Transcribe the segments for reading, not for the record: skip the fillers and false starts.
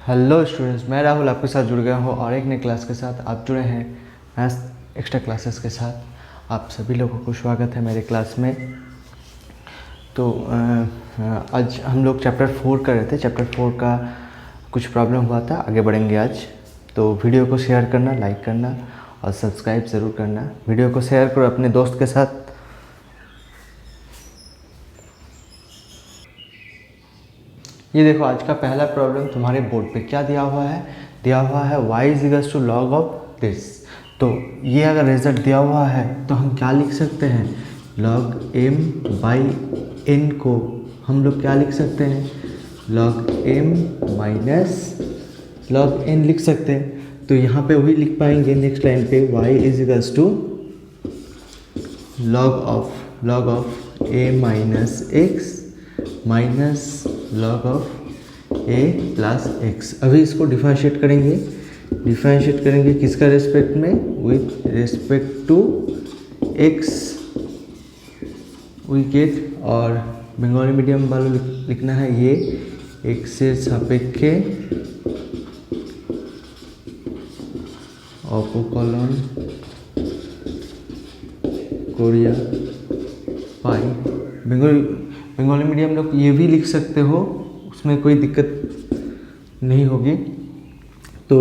Hello students, मैं राहुल आपके साथ जुड़ गया हूँ और एक नई क्लास के साथ आप जुड़े हैं मैथ्स एक्स्ट्रा क्लासेस के साथ। आप सभी लोगों को स्वागत है मेरे क्लास में। तो आज हम लोग चैप्टर 4 कर रहे थे। चैप्टर 4 का कुछ प्रॉब्लम हुआ था, आगे बढ़ेंगे आज। तो वीडियो को शेयर करना, लाइक करना और सब्सक्राइब ज़रूर करना। वीडियो को शेयर करो अपने दोस्त के साथ। ये देखो, आज का पहला प्रॉब्लम तुम्हारे बोर्ड पे क्या दिया हुआ है y is equals to log of this. तो ये अगर रिजल्ट दिया हुआ है तो हम क्या लिख सकते हैं, log m बाई n को हम लोग क्या लिख सकते हैं, log m minus log n लिख सकते हैं। तो यहाँ पे वही लिख पाएंगे नेक्स्ट लाइन पे, y is equals to log of a minus x minus log of a plus x। अभी इसको डिफरेंशिएट करेंगे किसका रेस्पेक्ट में, with respect to x we get. और बंगाली मीडियम वालों लिखना है ये x से सापेक्ष अपोकलन कोरिया पाई। बंगाली मीडियम लोग ये भी लिख सकते हो, उसमें कोई दिक्कत नहीं होगी। तो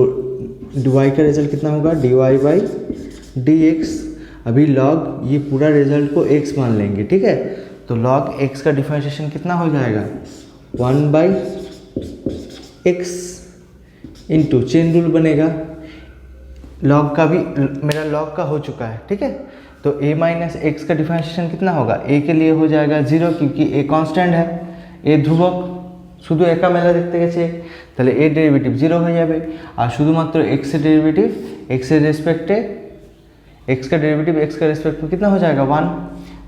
dy का रिजल्ट कितना होगा, dy बाई dx। अभी log ये पूरा रिजल्ट को x मान लेंगे, ठीक है। तो log x का डिफरेंशिएशन कितना हो जाएगा, 1 by x into chain rule बनेगा। log का भी मेरा log का हो चुका है, ठीक है। तो a माइनस एक्स का डिफरेंशिएशन कितना होगा, a के लिए हो जाएगा 0 क्योंकि a कांस्टेंट है, a ध्रुवक শুধু একা মেলা দেখতে গেছে, তাহলে a ডেরিভেটিভ 0 হয়ে যাবে। আর শুধুমাত্র x এর ডেরিভেটিভ x এর রেসপেক্টে x का डेरिवेटिव x का रेस्पेक्ट में कितना हो जाएगा 1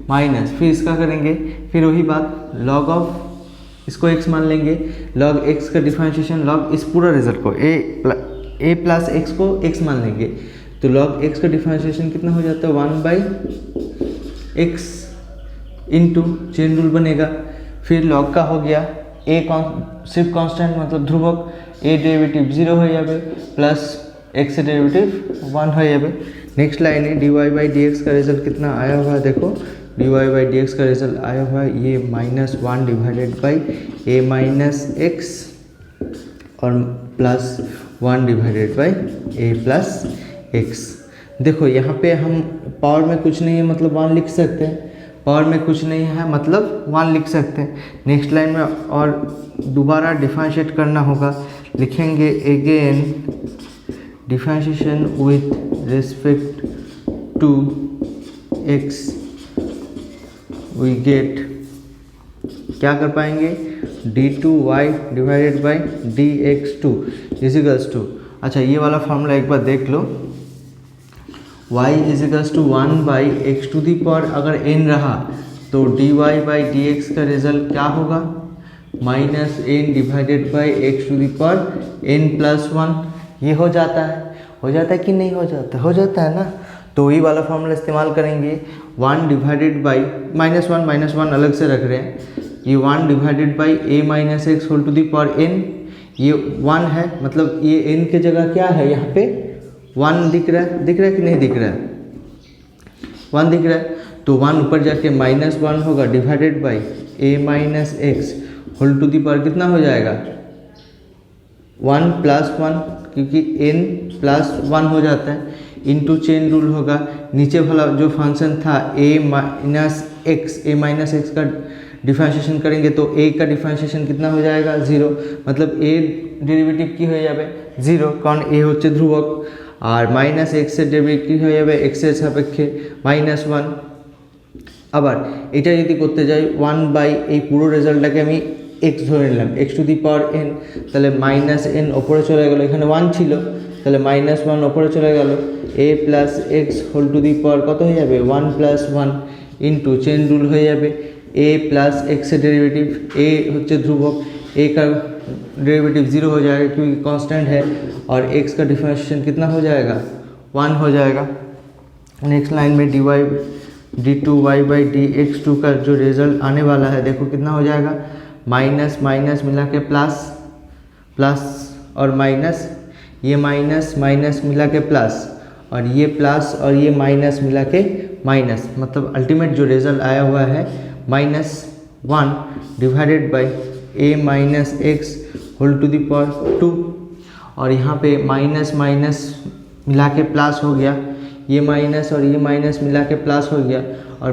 माइनस, फिर इसका करेंगे, फिर वही बात log ऑफ इसको x मान लेंगे, log x का डिफरेंशिएशन log इस पूरा रिजल्ट को a प्लस x को x मान लेंगे। तो log x का डिफरेंशिएशन कितना हो जाता है 1 by x into chain rule बनेगा। फिर log का हो गया a सिर्फ कांस्टेंट मतलब ध्रुवक, a डेरिवेटिव 0 हो जाए प्लस x डेरिवेटिव 1 हो जाए। नेक्स्ट लाइन है dy बाई dx का रिजल्ट कितना आया हुआ है, देखो dy बाई dx का रिजल्ट आया हुआ है ये -1 divided by a minus x और plus 1 divided by a plus x। देखो यहाँ पे हम पावर में कुछ नहीं है मतलब 1 लिख सकते हैं, पावर में कुछ नहीं है मतलब 1 लिख सकते हैं। नेक्स्ट लाइन में और दोबारा डिफरेंशिएट करना होगा, लिखेंगे again differentiation with respect to x we get क्या कर पाएंगे, d2y divided by dx2 is equals to. अच्छा ये वाला फॉर्मूला एक बार देख लो, y is equals to 1 by x to the power अगर n रहा तो dy बाई dx का रिजल्ट क्या होगा, minus n divided by x to the power n plus 1। ये हो जाता है कि नहीं हो जाता है ना। तो वही वाला फॉर्मूला इस्तेमाल करेंगे, 1 डिवाइडेड बाई -1 अलग से रख रहे हैं, ये 1 divided by a minus x whole to the power n। ये 1 है मतलब ये n के जगह क्या है, यहाँ पे 1 दिख रहा है कि नहीं दिख रहा है, 1 दिख रहा है। तो 1 ऊपर जाके -1 होगा divided by a minus x whole to the power कितना हो जाएगा 1 प्लस 1 क्योंकि n प्लस 1 हो जाता है, इंटू चेन रूल होगा। नीचे वाला जो फंक्शन था a माइनस एक्स का डिफरेंशिएशन करेंगे तो a का डिफरेंशिएशन कितना हो जाएगा 0, मतलब a डेरिवेटिव की हो जाए 0 कारण a হচ্ছে ধ্রুবক, আর মাইনাস এক্স এর ডেরিভেটিভ হয়ে যাবে এক্স এর সাপেক্ষে -1। আবার এটা যদি করতে যাই 1 বাই এই পুরো রেজাল্টটাকে আমি x ধরে নিলাম x two the power n, তাহলে -n ওপরে চলে গেল, এখানে 1 ছিল তাহলে -1 ওপরে চলে গেল, a plus x whole to the power কত হয়ে যাবে 1 প্লাস 1 इंटू चेन रूल हो जाए a प्लस एक्स से डेरिवेटिव a होচ্ছে ध्रुवक, a का डेरिवेटिव 0 हो जाएगा क्योंकि कांस्टेंट है, और x का डिफरेंशिएशन कितना हो जाएगा 1 हो जाएगा। नेक्स्ट लाइन में d2y बाई dx2 का जो रिजल्ट आने वाला है देखो कितना हो जाएगा, माइनस माइनस मिला के प्लस प्लस और माइनस, ये माइनस माइनस मिला के प्लस, और ये प्लस और ये माइनस मिला के माइनस, मतलब अल्टीमेट जो रिजल्ट आया हुआ है -1 divided by a minus x whole to the power 2। और यहाँ पे माइनस माइनस मिला के प्लस हो गया, ये माइनस और ये माइनस मिला के प्लस हो गया, और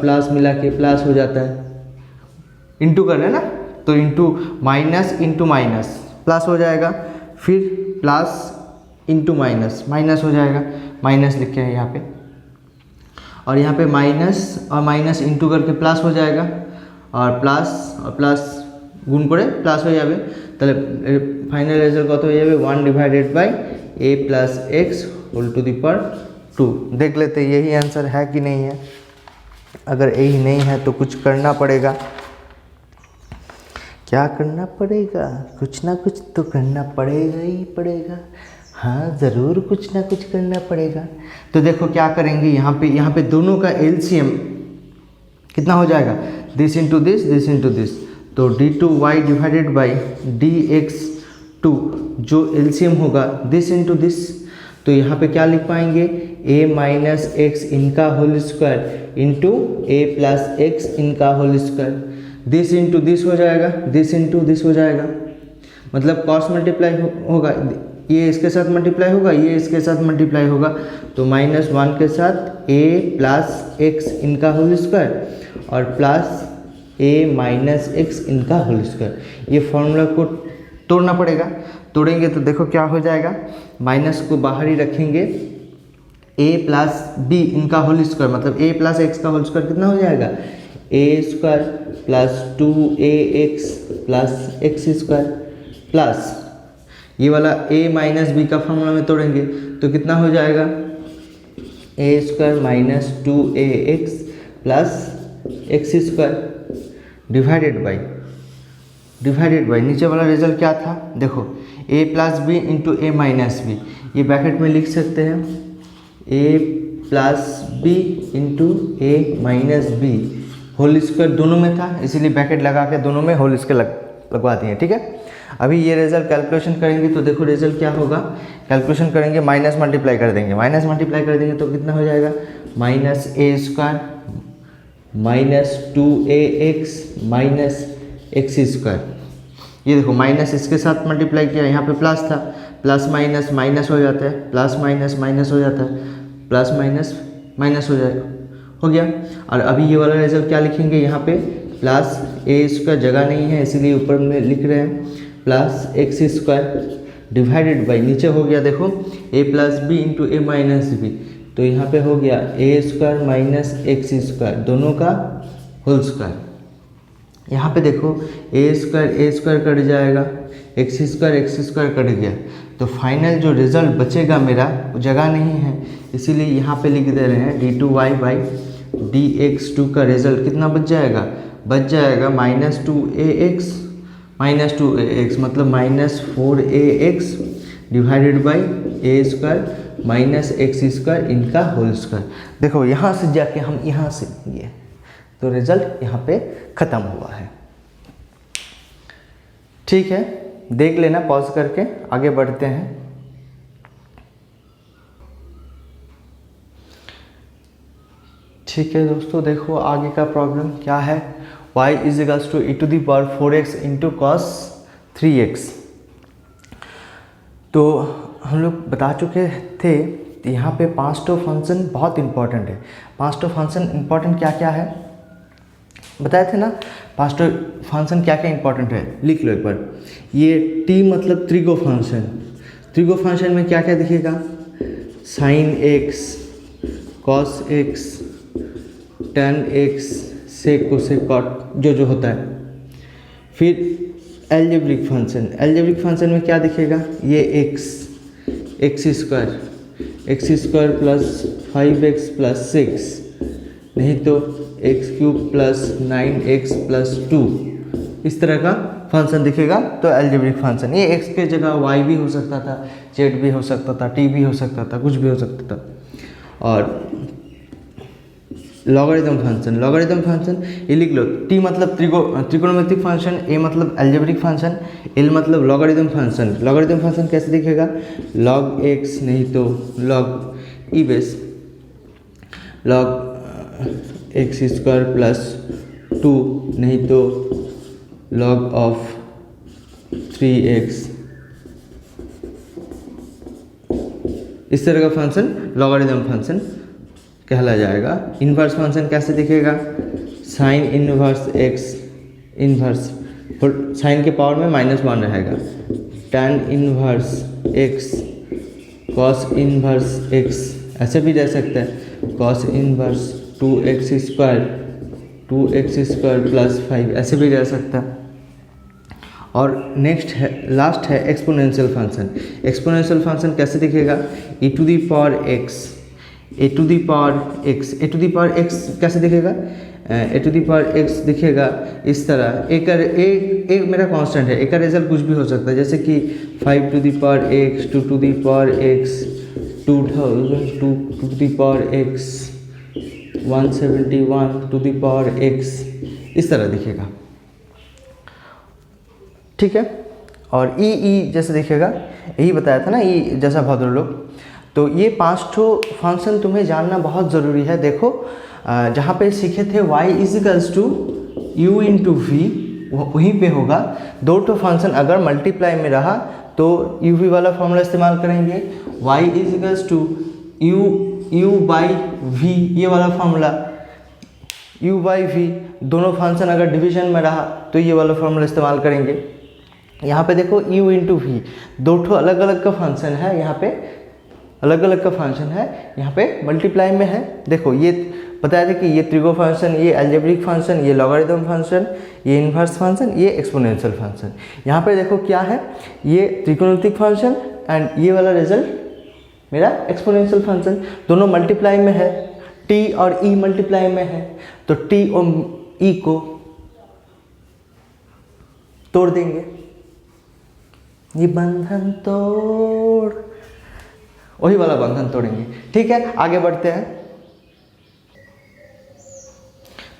प्लस मिला के प्लस हो जाता है, इंटू कर रहे हैं ना, तो इंटू माइनस प्लस हो जाएगा, फिर प्लस इंटू माइनस हो जाएगा, माइनस लिखे हैं यहाँ पे, और यहाँ पे माइनस और माइनस इंटू करके प्लस हो जाएगा, और प्लस गुण करे प्लस हो जाए, তাহলে फाइनल रिजल्ट कत हो जाए 1 divided by a plus x whole to the power 2। देख लेते यही आंसर है कि नहीं है। अगर यही नहीं है तो कुछ करना पड़ेगा। क्या करना पड़ेगा? कुछ ना कुछ तो करना पड़ेगा ही पड़ेगा। हाँ, ज़रूर कुछ ना कुछ करना पड़ेगा। तो देखो क्या करेंगे, यहाँ पे दोनों का एलसीएम कितना हो जाएगा, दिस इंटू दिस, तो d2y डिवाइडेड बाई dx2 जो एलसीएम होगा दिस इंटू दिस, तो यहाँ पे क्या लिख पाएंगे, a माइनस एक्स इनका whole square into a plus x इनका whole square, this into this हो जाएगा, दिस इंटू दिस हो जाएगा, मतलब कॉस मल्टीप्लाई होगा, ये इसके साथ मल्टीप्लाई होगा, ये इसके साथ मल्टीप्लाई होगा, तो -1 के साथ a प्लस एक्स इनका होल स्क्वायर और प्लस a माइनस एक्स इनका होल स्क्वायर। ये फॉर्मूला को तोड़ना पड़ेगा। तोड़ेंगे तो देखो क्या हो जाएगा, माइनस को बाहर ही रखेंगे, a प्लस बी इनका होल स्क्वायर, मतलब a प्लस एक्स का होल स्क्वायर कितना हो जाएगा, a square plus 2ax plus x square plus ये वाला a माइनस बी का फॉर्मूला में तोड़ेंगे तो कितना हो जाएगा, a square minus 2ax plus x square divided by नीचे वाला रिजल्ट क्या था, देखो a plus b into a minus b, ये ब्रैकेट में लिख सकते हैं, a plus b into a minus B whole square दोनों में था, इसीलिए ब्रैकेट लगा के दोनों में होल स्क्वायर लगवा दिए। ठीक है, अभी ये रिजल्ट कैलकुलेशन करेंगे तो देखो रिजल्ट क्या होगा, कैलकुलेशन करेंगे माइनस मल्टीप्लाई कर देंगे तो कितना हो जाएगा, minus a square minus 2ax minus x square. ये देखो माइनस इसके साथ मल्टीप्लाई किया, यहाँ पे प्लस था, प्लस माइनस माइनस हो जाता है, प्लस माइनस माइनस हो जाता है, प्लस माइनस माइनस हो जाएगा, हो गया। और अभी ये वाला रिजल्ट क्या लिखेंगे, यहाँ पे प्लस ए स्क्वायर जगह नहीं है इसीलिए ऊपर में लिख रहे हैं plus x square divided by नीचे हो गया, देखो a plus b into a minus b, तो यहाँ पे हो गया a square minus x square दोनों का होल स्क्वायर। यहाँ पे देखो a स्क्वायर कट जाएगा, एक्स स्क्वायर कट गया, तो फाइनल जो रिजल्ट बचेगा मेरा वो जगह नहीं है, इसीलिए यहाँ पे लिख दे रहे हैं d2y बाई dx2 का रिजल्ट कितना बच जाएगा -2ax मतलब -4ax divided by a square minus x square इनका होल स्क्वायर। देखो यहाँ से जाके हम यहाँ से ये तो रिजल्ट यहाँ पे ख़त्म हुआ है। ठीक है, देख लेना पॉज करके, आगे बढ़ते हैं। ठीक है दोस्तों, देखो आगे का प्रॉब्लम क्या है, y is equals to e to the power 4x into cos 3x। तो हम लोग बता चुके थे यहाँ पे 5 फंक्शन बहुत इंपॉर्टेंट है। 5 फंक्शन इंपॉर्टेंट क्या क्या है बताए थे ना, 5 फंक्शन क्या क्या इंपॉर्टेंट है लिख लो एक बार। ये t मतलब त्रिगो फंक्शन में क्या क्या दिखेगा, sine x, cos x, tan x, sec cosec cot जो होता है। फिर एल्जेब्रिक फंक्शन में क्या दिखेगा, ये x square plus 5x plus 6, नहीं तो x cube plus 9x plus 2, इस तरह का फंक्शन दिखेगा। तो एल्जेब्रिक फंक्शन, ये x के जगह y भी हो सकता था, z भी हो सकता था, t भी हो सकता था, कुछ भी हो सकता था। और लॉगरिथम फंक्शन ये लिख लो। टी मतलब त्रिकोणमितिक फंक्शन, ए मतलब अलजेब्रिक फंक्शन, एल मतलब लॉगरिथम फंक्शन। लॉगरिथम फंक्शन कैसे दिखेगा? लॉग एक्स नहीं तो लॉग ई base log x square plus 2 नहीं तो लॉग ऑफ 3x, इस तरह का फंक्शन लॉगरिथम फंक्शन कहला जाएगा। इन्वर्स फंक्शन कैसे दिखेगा? Sine inverse x inverse, sine के पावर में -1 रहेगा, tan inverse x cos inverse x, ऐसे भी रह सकता है cos inverse 2x square plus 5, ऐसे भी रह सकता है। और नेक्स्ट है, लास्ट है एक्सपोनेंशियल फंक्शन। एक्सपोनेंशियल फंक्शन कैसे दिखेगा? e to the power x कैसे दिखेगा? A to the power x दिखेगा इस तरह। एक मेरा कांस्टेंट है, एक का रिजल्ट कुछ भी हो सकता है, जैसे कि 5 to the power x, 2 to the power x, 2000 to the power x, 171 to the power x, इस तरह दिखेगा। ठीक है। और ई जैसे दिखेगा, यही बताया था ना, ई जैसा भद्रलोक। तो ये 5 फंक्शन तुम्हें जानना बहुत ज़रूरी है। देखो जहाँ पे सीखे थे y इजिकल्स to u into v, वहीं पे होगा। 2 फंक्शन अगर मल्टीप्लाई में रहा तो यू वी वाला फॉर्मूला इस्तेमाल करेंगे। y इजिकल्स to u by v, ये वाला फॉर्मूला, u बाई वी। दोनों फंक्शन अगर डिवीजन में रहा तो ये वाला फॉर्मूला इस्तेमाल करेंगे। यहाँ पे देखो u इंटू वी, 2 अलग अलग का फंक्शन है, यहाँ पे अलग अलग का फंक्शन है, यहाँ पे मल्टीप्लाई में है। देखो ये बताया था कि ये त्रिगो फंक्शन, ये अलजेब्रिक फंक्शन, ये लॉगरिथम फंक्शन, ये इन्वर्स फंक्शन, ये एक्सपोनेंशियल फंक्शन। यहाँ पे देखो क्या है, ये त्रिकोणमितिक फंक्शन एंड ये वाला रिजल्ट मेरा एक्सपोनेंशियल फंक्शन, दोनों मल्टीप्लाई में है। t और e मल्टीप्लाई में है तो t और e को तोड़ देंगे, ये बंधन तोड़, वही वाला बंधन तोड़ेंगे। ठीक है, आगे बढ़ते हैं।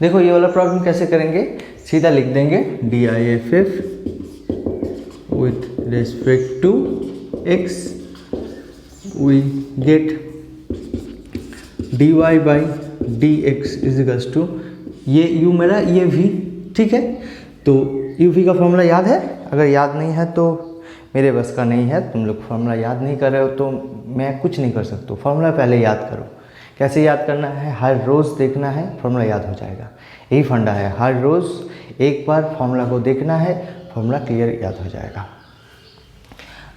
देखो ये वाला प्रॉब्लम कैसे करेंगे, सीधा लिख देंगे DIFF with respect to x we get dy by dx is equals to, ये u मेरा, ये v। ठीक है, तो u v का फॉर्मूला याद है? अगर याद नहीं है तो मेरे बस का नहीं है, तुम लोग फार्मूला याद नहीं कर रहे हो तो मैं कुछ नहीं कर सकता। फार्मूला पहले याद करो। कैसे याद करना है? हर रोज़ देखना है, फार्मूला याद हो जाएगा। यही फंडा है, हर रोज़ एक बार फार्मूला को देखना है, फार्मूला क्लियर याद हो जाएगा।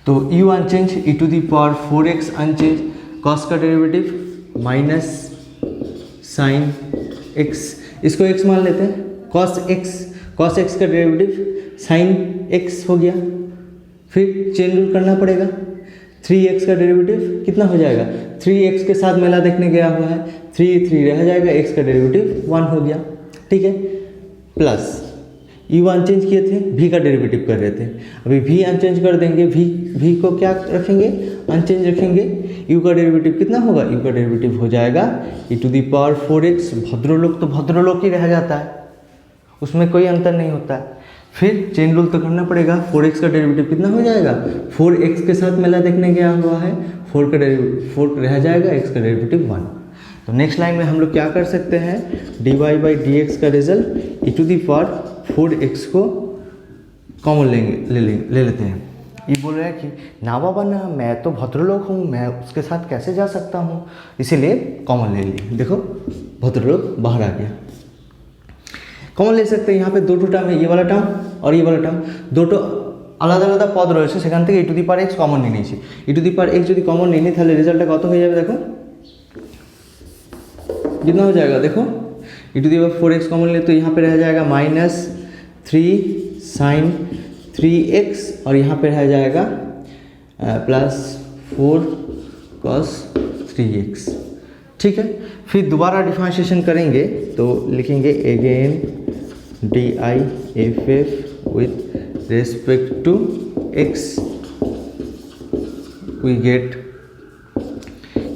तो u unchange, e to the power 4x unchange, cos का डेरिवेटिव माइनस साइन x, इसको x मान लेते हैं, कॉस x का डेरिवेटिव साइन x हो गया। फिर चेन रूल करना पड़ेगा, 3x का डेरिवेटिव कितना हो जाएगा, 3x के साथ मेला देखने गया हुआ है, 3 रह जाएगा, x का डेरिवेटिव 1 हो गया। ठीक है, प्लस u अनचेंज किए थे, v का डेरिवेटिव कर रहे थे, अभी v अनचेंज कर देंगे, v को क्या रखेंगे, अनचेंज रखेंगे। u का डेरिवेटिव कितना होगा, u का डेरिवेटिव हो जाएगा e to the power 4x, भद्रलोक तो भद्रलोक ही रह जाता है, उसमें कोई अंतर नहीं होता है। फिर चेन रूल तो करना पड़ेगा, 4x का डेरिवेटिव कितना हो जाएगा, 4x के साथ मेला देखने गया हुआ है, 4 रह जाएगा, x का डेरिवेटिव 1। तो नेक्स्ट लाइन में हम लोग क्या कर सकते हैं, dy बाई dx का result e to the power 4x को कॉमन ले लेते हैं। ये बोल रहा है कि ना बाबा ना, मैं तो भद्रलोक हूँ, मैं उसके साथ कैसे जा सकता हूँ, इसीलिए कॉमन ले लिए। देखो भद्रलोक बाहर आ गया, कॉमन ले सकते हैं। यहाँ पे 2 टर्म है, ये वाला टर्म और ये वाला टर्म, 2 আলাদা আলাদা পদ রয়েছে, সেখান থেকে e two the power x common নিয়ে নিয়েছি। e two the power x যদি কমন নিয়ে নিই তাহলে রেজাল্টটা কত হয়ে যাবে, দেখো कितना हो जाएगा, देखो e to the power 4x common ले तो यहाँ पे रह जाएगा -3 sin 3x और यहाँ पे रह जाएगा +4 cos 3x। ठीक है, फिर दोबारा डिफरेंशिएशन करेंगे तो लिखेंगे again DIFF with respect to x we get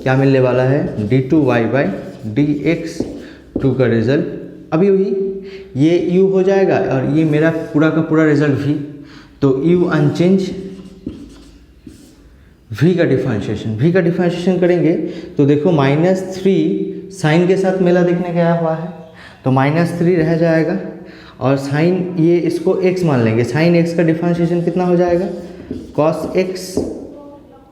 क्या मिलने वाला है, d2y by dx 2 का रिजल्ट अभी ये u हो जाएगा और ये मेरा पूरा का पूरा रिजल्ट v। तो u अनचेंज, v का डिफरेंशिएशन करेंगे तो देखो -3 साइन के साथ मेला देखने गया हुआ है तो -3 रह जाएगा और साइन ये इसको x मान लेंगे। साइन x का डिफरेंशिएशन कितना हो जाएगा cos x।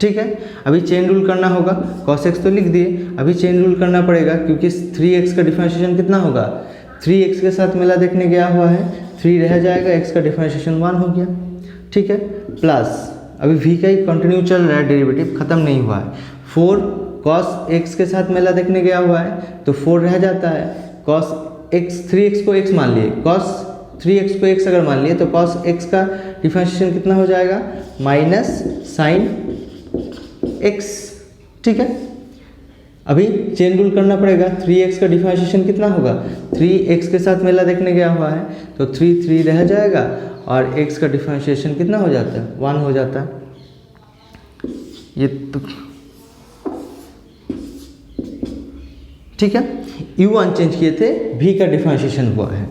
ठीक है, अभी चेन रूल करना होगा। cos x तो लिख दिए, अभी चेन रूल करना पड़ेगा क्योंकि 3x का डिफरेंशिएशन कितना होगा 3x के साथ मेला देखने गया हुआ है, 3 रह जाएगा, x का डिफरेंशिएशन 1 हो गया। ठीक है, प्लस अभी v का ही कंटिन्यू चल रहा है, डेरिवेटिव खत्म नहीं हुआ है। 4 cos x के साथ मेला देखने गया हुआ है तो 4 रह जाता है। cos x 3x को x मान लिए, cos 3x को x अगर मान लिए तो cos x का डिफरेंशिएशन कितना हो जाएगा माइनस साइन x। ठीक है, अभी चेन रूल करना पड़ेगा। 3x का डिफरेंशिएशन कितना होगा 3x के साथ मेला देखने गया हुआ है तो 3 रह जाएगा और x का डिफरेंशिएशन कितना हो जाता है 1 हो जाता है। ये तो ठीक है, u अनचेंज किए थे, v का डिफरेंशिएशन हुआ है,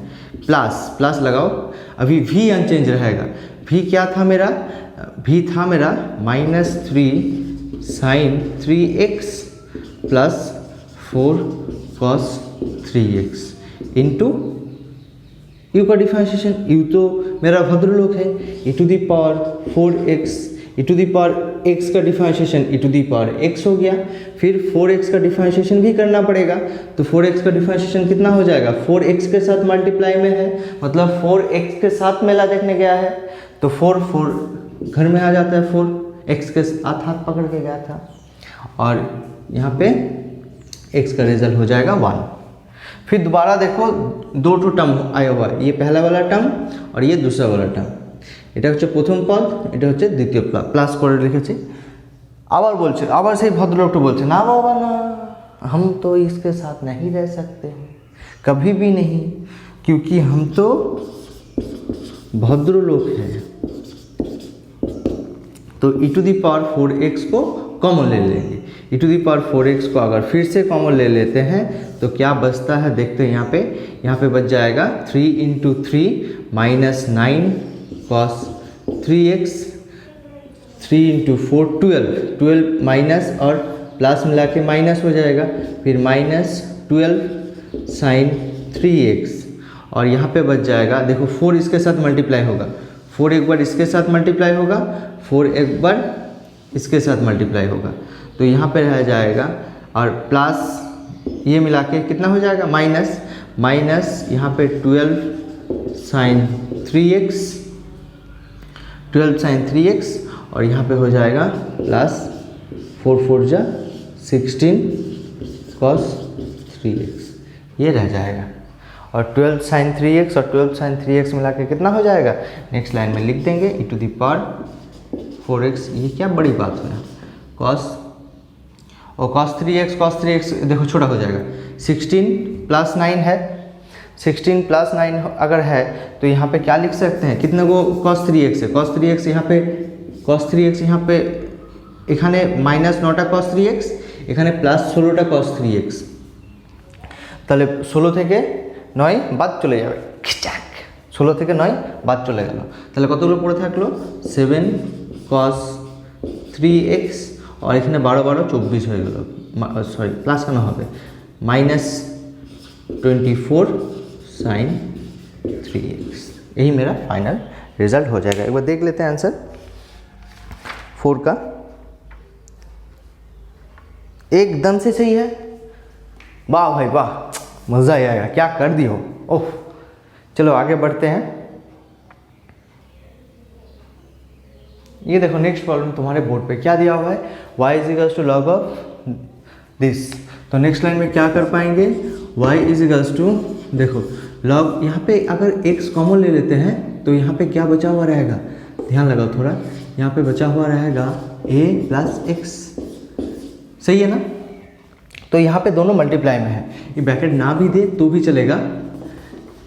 प्लस लगाओ। अभी v अनचेंज रहेगा। v क्या था मेरा, v था मेरा -3 sine 3x plus 4 cos 3x into u का डिफरेंशिएशन। u तो मेरा भद्रलोक है, e to the power 4x, e to the power x का differentiation e to the power x हो गया। फिर 4x का डिफरेंशिएशन भी करना पड़ेगा तो 4x का डिफरेंशिएशन कितना हो जाएगा 4x के साथ मल्टीप्लाई में है, मतलब 4x के साथ मेला देखने गया है तो 4 घर में आ जाता है, 4x के साथ हाथ पकड़ के गया था और यहाँ पे x का रिजल्ट हो जाएगा 1। फिर दोबारा देखो 2 टर्म आया हुआ है, ये पहला वाला टर्म और ये दूसरा वाला टर्म। এটা হচ্ছে প্রথম পদ, এটা হচ্ছে দ্বিতীয় পদ, প্লাস করে লিখেছি। আবার বলছে, আবার সেই ভদ্রলোকটা বলছে না বাবা না, हम तो इसके साथ नहीं रह सकते कभी भी नहीं, क्योंकि हम तो भद्रलोक हैं। तो e to the power 4x को कॉमन ले लेंगे। e to the power 4x को अगर फिर से कॉमन ले लेते हैं तो क्या बचता है देखते हैं। यहाँ पे बच जाएगा 3 × 3 माइनस 9 cos 3x, 3 × 4 12 माइनस और प्लस मिला के माइनस हो जाएगा, फिर -12 साइन 3x और यहाँ पे बच जाएगा। देखो 4 इसके साथ मल्टीप्लाई होगा, 4 एक बार इसके साथ मल्टीप्लाई होगा, 4 एक बार इसके साथ मल्टीप्लाई होगा तो यहाँ पे रह जाएगा और प्लस ये मिला के कितना हो जाएगा माइनस यहाँ पे 12 साइन 3x, 12 साइन 3x और यहाँ पे हो जाएगा प्लस 4 4 जा 16 cos 3x, ये रह जाएगा। और 12 साइन 3x और 12 साइन 3x मिला के कितना हो जाएगा, नेक्स्ट लाइन में लिख देंगे e to the power 4x। ये क्या बड़ी बात है, cos और cos 3x देखो छोटा हो जाएगा, 16 + 9 है, 16 + 9 अगर है तो यहाँ पे क्या लिख सकते हैं, कितने को cos 3x है, cos 3x यहाँ पे এখানে -9টা cos 3x, এখানে +16টা cos 3x, তাহলে 16 থেকে 9 বাদ চলে যাবে, 16 থেকে 9 বাদ চলে গেল, তাহলে কতগুলো পড়ে থাকলো 7 cos 3x और এখানে 12 12 24 হয়ে গেল, সরি প্লাস কেন হবে, -24 sin 3x। यही मेरा फाइनल रिजल्ट हो जाएगा। एक बार देख लेते हैं आंसर 4 का, एकदम से सही है, वाह भाई वाह, मज़ा ही आएगा, क्या कर दी हो। ओह चलो आगे बढ़ते हैं। ये देखो नेक्स्ट प्रॉब्लम तुम्हारे बोर्ड पे क्या दिया हुआ है, y = log ऑफ दिस। तो नेक्स्ट लाइन में क्या कर पाएंगे, y = देखो log, यहाँ पे अगर x कॉमन ले लेते हैं तो यहाँ पे क्या बचा हुआ रहेगा, ध्यान लगाओ थोड़ा, यहाँ पे बचा हुआ रहेगा a + x, सही है ना। तो यहाँ पे दोनों मल्टीप्लाई में है, ये ब्रैकेट ना भी दे तो भी चलेगा,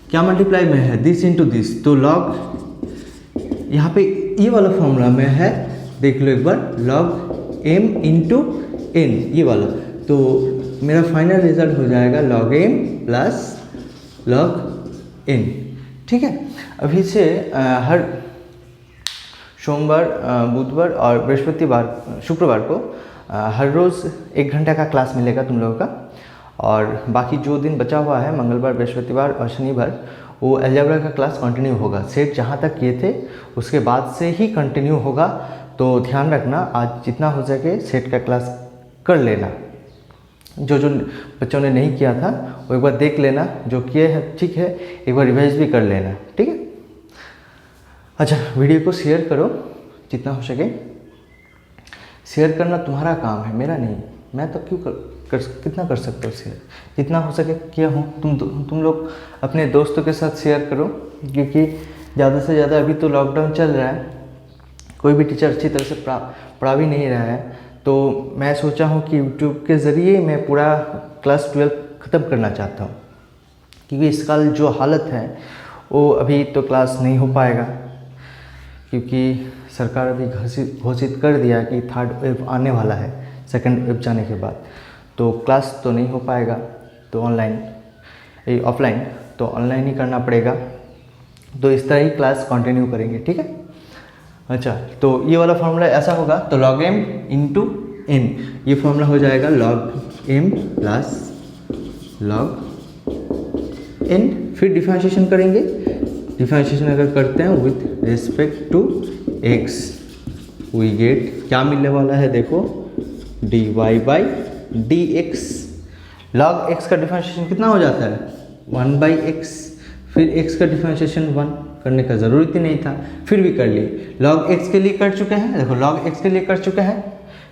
क्या मल्टीप्लाई में है, दिस इंटू दिस, तो log यहाँ पे ये वाला फॉर्मूला में है, देख लो एक बार, log m × n ये वाला, तो मेरा फाइनल रिजल्ट हो जाएगा log m plus log in. ठीक है, अभी से हर सोमवार, बुधवार और बृहस्पतिवार, शुक्रवार को हर रोज़ 1 घंटा का क्लास मिलेगा तुम लोगों का। और बाकी जो दिन बचा हुआ है, मंगलवार, बृहस्पतिवार और शनिवार, वो अलजेब्रा का क्लास कंटिन्यू होगा। सेट जहाँ तक किए थे उसके बाद से ही कंटिन्यू होगा। तो ध्यान रखना, आज जितना हो सके सेट का क्लास कर लेना। जो बच्चों ने नहीं किया था वो एक बार देख लेना, जो किए हैं ठीक है, एक बार रिवाइज भी कर लेना। ठीक है, अच्छा वीडियो को शेयर करो जितना हो सके। शेयर करना तुम्हारा काम है, मेरा नहीं। मैं तो क्यों कितना कर सकता हूँ शेयर, जितना हो सके किया हूँ। तुम लोग अपने दोस्तों के साथ शेयर करो, क्योंकि ज़्यादा से ज़्यादा अभी तो लॉकडाउन चल रहा है, कोई भी टीचर अच्छी तरह से पढ़ा भी नहीं रहा है। तो मैं सोचा हूँ कि यूट्यूब के ज़रिए मैं पूरा क्लास 12 ख़त्म करना चाहता हूँ, क्योंकि इस साल जो हालत है वो अभी तो क्लास नहीं हो पाएगा, क्योंकि सरकार अभी घोषित कर दिया कि 3rd वेव आने वाला है, 2nd वेव जाने के बाद तो क्लास तो नहीं हो पाएगा। तो ऑफलाइन तो ऑनलाइन ही करना पड़ेगा। तो इस तरह ही क्लास कंटिन्यू करेंगे। ठीक है, अच्छा तो ये वाला फॉर्मूला ऐसा होगा, तो log m इंटू n, ये फॉर्मूला हो जाएगा log m plus log n। फिर डिफरेंशिएशन करेंगे। डिफरेंशिएशन अगर करते हैं with respect to x, we get क्या मिलने वाला है, देखो dy by dx। log x का डिफरेंशिएशन कितना हो जाता है, 1 बाई x। फिर x का डिफरेंशिएशन 1 करने का ज़रूरत ही नहीं था, फिर भी कर लिए। log x के लिए कर चुके हैं, देखो log x के लिए कर चुके हैं,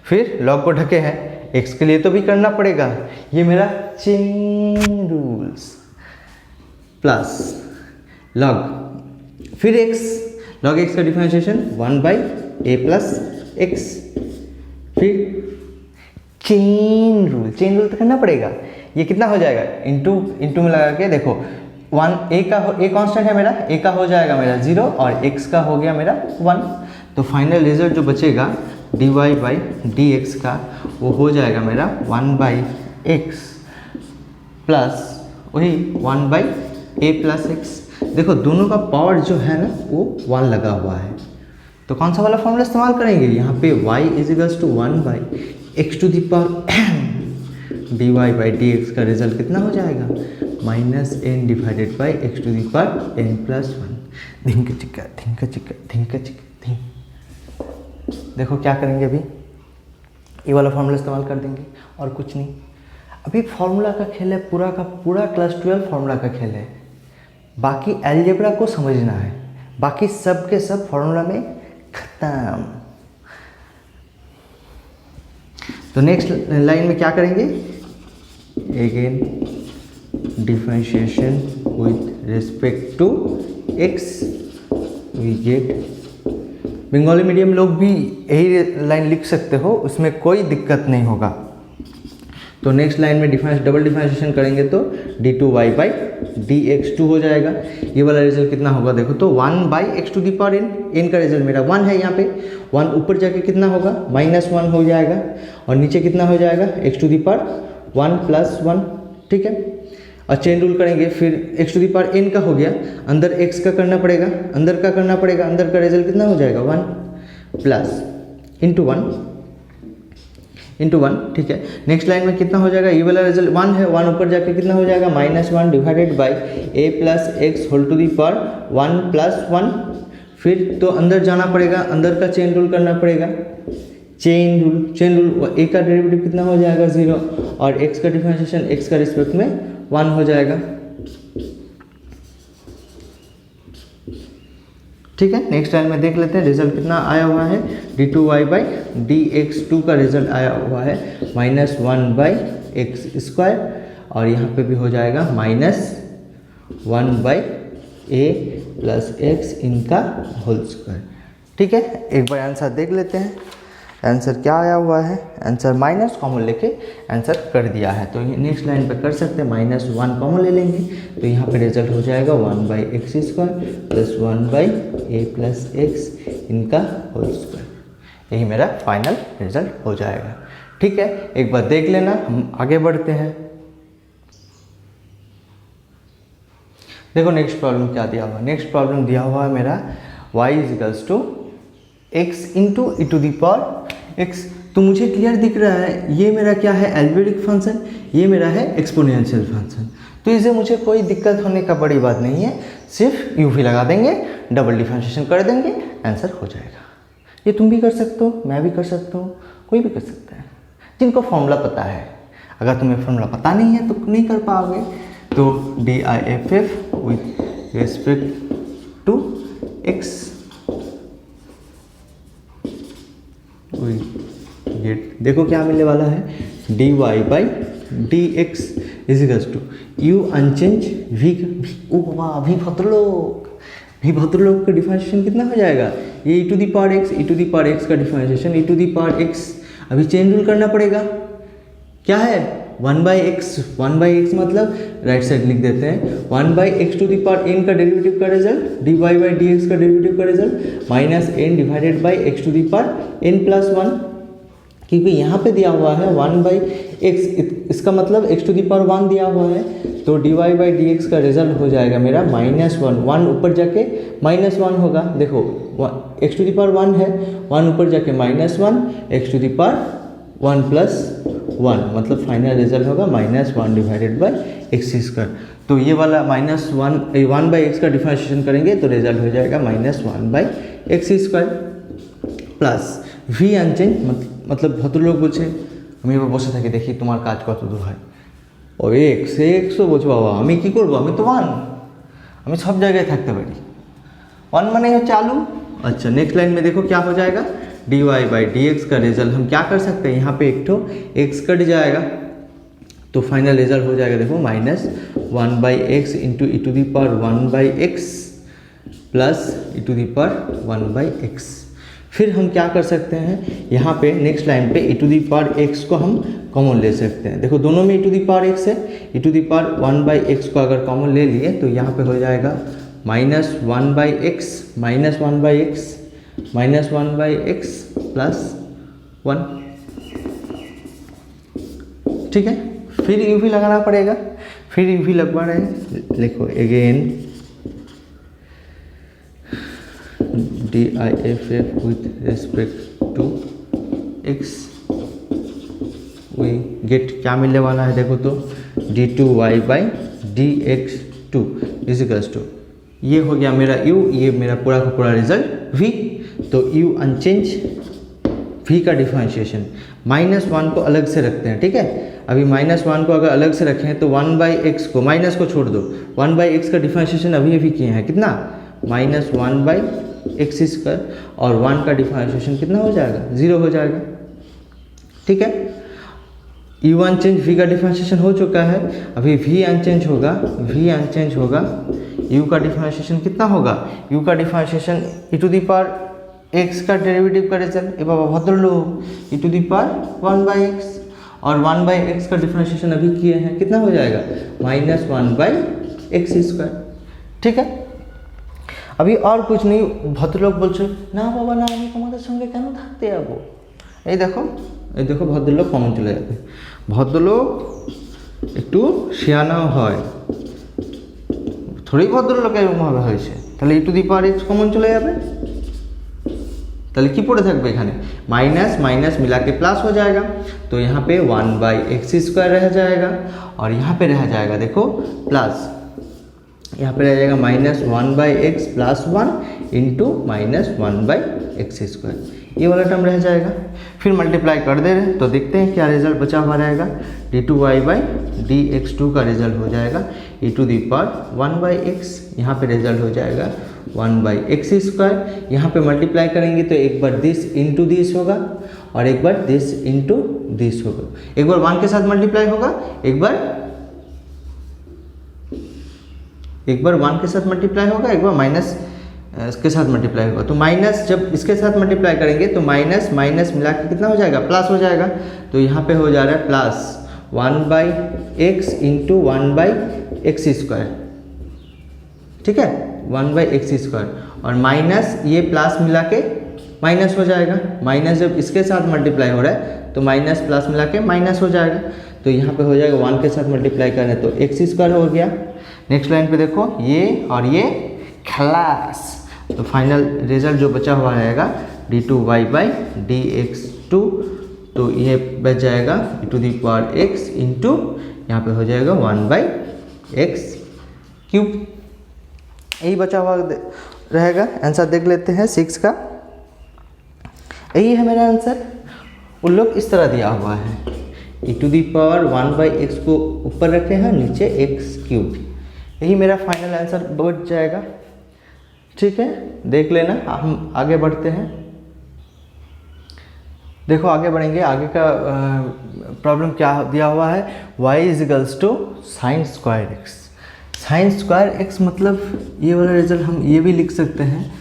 फिर log को ढके हैं, x के लिए तो भी करना पड़ेगा। ये मेरा चेन रूल्स प्लस log, फिर x, log x का differentiation 1 by a plus x। फिर चेन रूल तो करना पड़ेगा। ये कितना हो जाएगा, इंटू में लगा के देखो, 1 a कांस्टेंट है मेरा, a का हो जाएगा मेरा 0 और x का हो गया मेरा 1। तो फाइनल रिजल्ट जो बचेगा dy बाई dx का, वो हो जाएगा मेरा 1 बाई x प्लस वही 1 बाई a प्लस x। देखो दोनों का पावर जो है ना वो 1 लगा हुआ है। तो कौन सा वाला फॉर्मूला इस्तेमाल करेंगे, यहाँ पे y इजिकल्स to 1 by x to the power n, dy by dx का रिजल्ट कितना हो जाएगा, minus n divided by x to the power n plus 1। धिंक चिक्का धिंक चिक्का धिंक चिक्का धिंक। देखो क्या करेंगे, अभी ये वाला फॉर्मूला इस्तेमाल कर देंगे और कुछ नहीं। अभी फॉर्मूला का खेल है, पूरा का पूरा क्लास 12 फॉर्मूला का खेल है। बाकी अलजेब्रा को समझना है, बाकी सब के सब फॉर्मूला में खत्म। तो नेक्स्ट लाइन में क्या करेंगे, again differentiation with respect to x, we get. Bengali medium लोग भी यही लाइन लिख सकते हो, उसमें कोई दिक्कत नहीं होगा। तो नेक्स्ट लाइन में डबल डिफरेंशिएशन करेंगे तो d2y बाई dx2 हो जाएगा। ये वाला रिजल्ट कितना होगा, देखो तो 1 by x to the power n का रिजल्ट मेरा 1 है, यहाँ पे 1 ऊपर जाके कितना होगा, -1 हो जाएगा, और नीचे कितना हो जाएगा, x to the power 1 plus 1। ठीक है, और चेन रूल करेंगे, फिर x to the power n का हो गया, अंदर x का करना पड़ेगा, अंदर का रिजल्ट कितना हो जाएगा, 1 प्लस इंटू 1। ठीक है, नेक्स्ट लाइन में कितना हो जाएगा, ये वाला रिजल्ट 1 है, 1 ऊपर जाके कितना हो जाएगा, -1 divided by a plus x whole to the power 1 plus 1। फिर तो अंदर जाना पड़ेगा, अंदर का चेन रूल करना पड़ेगा, चेन रूल a का डेरिवेटिव कितना हो जाएगा 0, और x का डिफरेंशिएशन x का रिस्पेक्ट में 1 हो जाएगा। ठीक है, नेक्स्ट लाइन में देख लेते हैं रिजल्ट कितना आया हुआ है, d2y बाई dx2 का रिजल्ट आया हुआ है -1 बाई एक्स स्क्वायर, और यहाँ पे भी हो जाएगा -1 बाई a प्लस एक्स इनका होल स्क्वायर। ठीक है, एक बार आंसर देख लेते हैं, आंसर क्या आया हुआ है, आंसर माइनस कॉमन लेके आंसर कर दिया है। तो नेक्स्ट लाइन पे कर सकते हैं, -1 कॉमन ले लेंगे, तो यहाँ पे रिजल्ट हो जाएगा 1 by x square plus 1 by A plus x इनका होल स्क्वायर। यही मेरा फाइनल रिजल्ट हो जाएगा। ठीक है, एक बार देख लेना, हम आगे बढ़ते हैं। देखो नेक्स्ट प्रॉब्लम क्या दिया हुआ है, नेक्स्ट प्रॉब्लम दिया हुआ है मेरा y इजिकल्स to x into e to the power x. तो मुझे क्लियर दिख रहा है ये मेरा क्या है एल्जेब्रिक फंक्शन, ये मेरा है एक्सपोनेंशियल फंक्शन। तो इसे मुझे कोई दिक्कत होने का बड़ी बात नहीं है, सिर्फ यू भी लगा देंगे, डबल डिफरेंशिएशन कर देंगे, आंसर हो जाएगा। ये तुम भी कर सकते हो, मैं भी कर सकता हूँ, कोई भी कर सकता है जिनको फॉर्मूला पता है। अगर तुम्हें फॉर्मूला पता नहीं है तो नहीं कर पाओगे। तो d i f f with respect to x get, देखो क्या मिलने वाला है d y by d x equals to u unchanged v. ओ बाबा वी भद्रलोक का डिफरेंशिएशन कितना हो जाएगा, ये e to the power x, e to the power x का differentiation e to the power x. अभी चेन रूल करना पड़ेगा, क्या है 1/x, 1/x मतलब राइट साइड लिख देते हैं 1/x to the power n का डेरिवेटिव का रिजल्ट dy बाई dx का डेरिवेटिव का result minus n divided by x to the power n plus 1, क्योंकि यहाँ पे दिया हुआ है 1/x, इसका मतलब x टू दी पावर 1 दिया हुआ है। तो dy बाई dx का रिजल्ट हो जाएगा मेरा -1, 1 ऊपर जाके -1 होगा। देखो x टू दी पावर 1 है, 1 ऊपर जाके -1, x to the power 1 plus 1 मतलब फाइनल रिजल्ट होगा -1 डिवाइडेड बाई एक्स स्क्वायर। तो ये वाला -1/x का डिफरेंशिएशन करेंगे तो रिजल्ट हो जाएगा -1/x square plus v unchange, मतलब भद्रलोक বলছে আমি এবার বসে থাকি দেখি তোমার কাজ কত দূর হয়। ও x বলছো বাবা আমি কি করব, আমি তো 1, আমি सब জায়গায় থাকতে পারি। 1 মানে হচ্ছে আলু। अच्छा नेक्स्ट लाइन में देखो क्या हो जाएगा d y by d x का रिजल्ट हम क्या कर सकते हैं, यहाँ पे एक ठो एक्स कट जाएगा तो फाइनल रिजल्ट हो जाएगा देखो -1/x into e to the power 1/x plus e to the power 1/x। फिर हम क्या कर सकते हैं, यहाँ पे नेक्स्ट लाइन पे ई टू दी पावर x को हम कॉमन ले सकते हैं। देखो दोनों में ई टू दी पावर x है, ई टू दी पावर 1/x को अगर कॉमन ले लिए तो यहाँ पे हो जाएगा -1/x प्लस 1, ठीक है। फिर यू भी लगाना पड़ेगा, फिर यू भी लगवा रहे हैं, लिखो again d i f f with respect to x we get क्या मिलने वाला है, देखो तो d2y by d x two equals to ये हो गया मेरा u, ये मेरा पूरा का पूरा रिजल्ट v। तो u अनचेंज v का डिफरेंशिएशन -1 को अलग से रखते हैं, ठीक है। अभी -1 को अगर अलग से रखें तो 1/x को माइनस को छोड़ दो, 1/x का डिफरेंशिएशन अभी किए हैं कितना -1/x स्क्वायर और 1 का डिफरेंशिएशन कितना हो जाएगा 0 हो जाएगा, ठीक है। u अनचेंज v का डिफरेंशिएशन हो चुका है, अभी v अनचेंज होगा u का डिफरेंशिएशन कितना होगा, u का differentiation e to the power x का डेरिवेटिव का रिजल्ट ए बाबा भद्रलोक e to the power 1/x और 1/x का डिफरेंशिएशन अभी किए हैं कितना हो जाएगा -1/x स्क्वायर, ठीक है। अभी और कुछ नहीं, भद्रलोक बोलছে না বাবা না আমি তোমাদের সঙ্গে কেন থাকতে যাব, এই দেখো ভদ্রলোক কমন চলে যাবে। ভদ্রলোক একটু শিয়ানাও হয়, थोड़ी ভদ্রলোক এরকমভাবে হয়েছে, তাহলে e two the power x common চলে যাবে, তাহলে কি পড়ে থাকবে এখানে माइनस माइनस मिला के प्लस हो जाएगा। तो यहाँ पे 1/x स्क्वायर रह जाएगा और यहाँ पे रह जाएगा देखो प्लस, यहाँ पे रह जाएगा -1/x plus 1 into -1/x square, ये वाला टर्म रह जाएगा। फिर मल्टीप्लाई कर दे रहे तो देखते हैं क्या रिजल्ट बचा हुआ रहेगा, d2y बाई dx2 का रिजल्ट हो जाएगा e to the power 1/x, यहाँ पे रिजल्ट हो जाएगा 1/x स्क्वायर। यहाँ पे मल्टीप्लाई करेंगे तो एक बार दिस इंटू दिस होगा और एक बार दिस इंटू दिस होगा, एक बार 1 के साथ मल्टीप्लाई होगा, एक बार 1 के साथ मल्टीप्लाई होगा, एक बार माइनस इसके साथ मल्टीप्लाई होगा। तो माइनस जब इसके साथ मल्टीप्लाई करेंगे तो माइनस माइनस मिला के कितना हो जाएगा प्लस हो जाएगा। तो यहाँ पे हो जा रहा है plus 1/x into 1/x square, ठीक है 1/x स्क्वायर और माइनस ये प्लस मिला के माइनस हो जाएगा, माइनस जब इसके साथ मल्टीप्लाई हो रहा है तो माइनस प्लस मिला के माइनस हो जाएगा। तो यहाँ पे हो जाएगा 1 के साथ मल्टीप्लाई करें तो x स्क्वायर हो गया। नेक्स्ट लाइन पे देखो ये और ये खलास। तो फाइनल रिजल्ट जो बचा हुआ रहेगा d2y बाई dx2, तो ये बच जाएगा e⁻x इंटू यहाँ पे हो जाएगा 1/x³। यही बचा हुआ रहेगा। आंसर देख लेते हैं 6 का। यही है मेरा आंसर। उन लोग इस तरह दिया हुआ है, e⁻1/x को ऊपर रखे हैं, नीचे x³। यही मेरा फाइनल आंसर बच जाएगा। ठीक है, देख लेना। हम आगे बढ़ते हैं। देखो आगे बढ़ेंगे। आगे का प्रॉब्लम क्या दिया हुआ है, y = sin square x। Sine square x मतलब ये वाला रिजल्ट हम ये भी लिख सकते हैं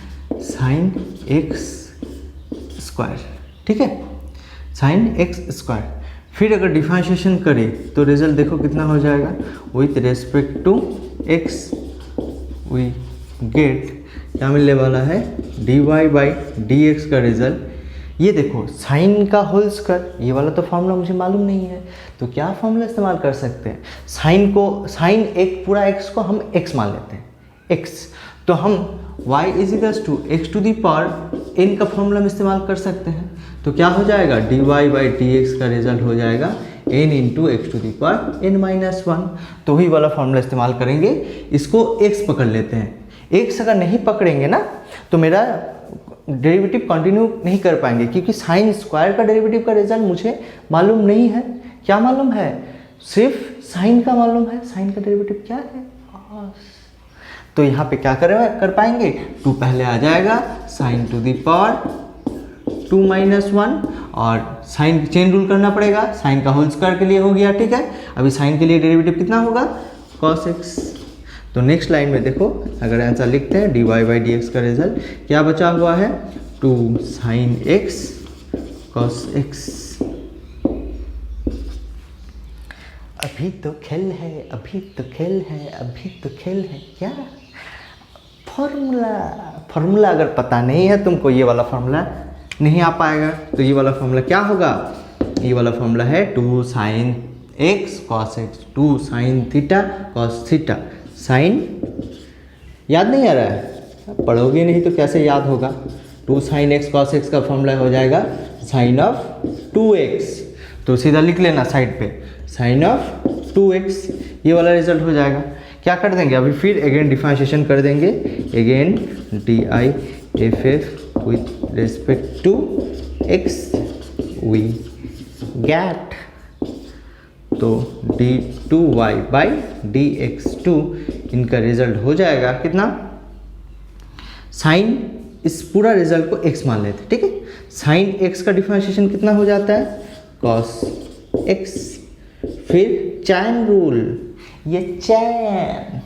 sin x²। ठीक है, sin x²। फिर अगर डिफरेंशिएशन करें तो रिजल्ट देखो कितना हो जाएगा, with respect to x we get क्या मिलने वाला है, dy/dx का रिजल्ट। ये देखो साइन का होल स्क्वायर, ये वाला तो फॉर्मूला मुझे मालूम नहीं है, तो क्या फॉर्मूला इस्तेमाल कर सकते हैं, साइन एक पूरा x को हम x मान लेते हैं x, तो हम y = x⁴n का फॉर्मूला में इस्तेमाल कर सकते हैं। तो क्या हो जाएगा, dy/dx का रिजल्ट हो जाएगा n × x⁻n−1। तो वही वाला फॉर्मूला इस्तेमाल करेंगे। इसको x पकड़ लेते हैं। x अगर नहीं पकड़ेंगे ना तो मेरा डेरिवेटिव कंटिन्यू नहीं कर पाएंगे, क्योंकि साइन स्क्वायर का डेरिवेटिव का रिजल्ट मुझे मालूम नहीं है। क्या मालूम है, सिर्फ साइन का मालूम है। साइन का डेरिवेटिव क्या है, तो यहाँ पे क्या कर पाएंगे, 2 पहले आ जाएगा, sin (2−1) और साइन चेन रूल करना पड़ेगा। साइन का होल स्क्वायर के लिए हो गया। ठीक है, अभी साइन के लिए डेरिवेटिव कितना होगा, cos x। तो नेक्स्ट लाइन में देखो, अगर आंसर लिखते हैं dy/dx का रिजल्ट क्या बचा हुआ है, 2 sin x cos x। अभी तो खेल है, अभी तो खेल है, अभी तो खेल है। क्या फॉर्मूला अगर पता नहीं है तुमको, ये वाला फॉर्मूला नहीं आ पाएगा। तो ये वाला फॉर्मूला क्या होगा, ये वाला फॉर्मूला है 2 sin x cos x, 2 sin θ cos θ। Sign याद नहीं आ रहा है, पढ़ोगे नहीं तो कैसे याद होगा। 2 sin x cos x का फॉर्मूला हो जाएगा sin ऑफ 2x। तो सीधा लिख लेना साइड पे, sin ऑफ 2x। ये वाला रिजल्ट हो जाएगा। क्या कर देंगे अभी, फिर अगेन डिफरेंशिएशन कर देंगे, again DIFF with respect to x we get, तो d2y/dx2 इनका रिजल्ट हो जाएगा कितना, साइन इस पूरा रिजल्ट को x मान लेते हैं। ठीक है, साइन x का डिफरेंशिएशन कितना हो जाता है, cos x। फिर चैन रूल, ये चैन,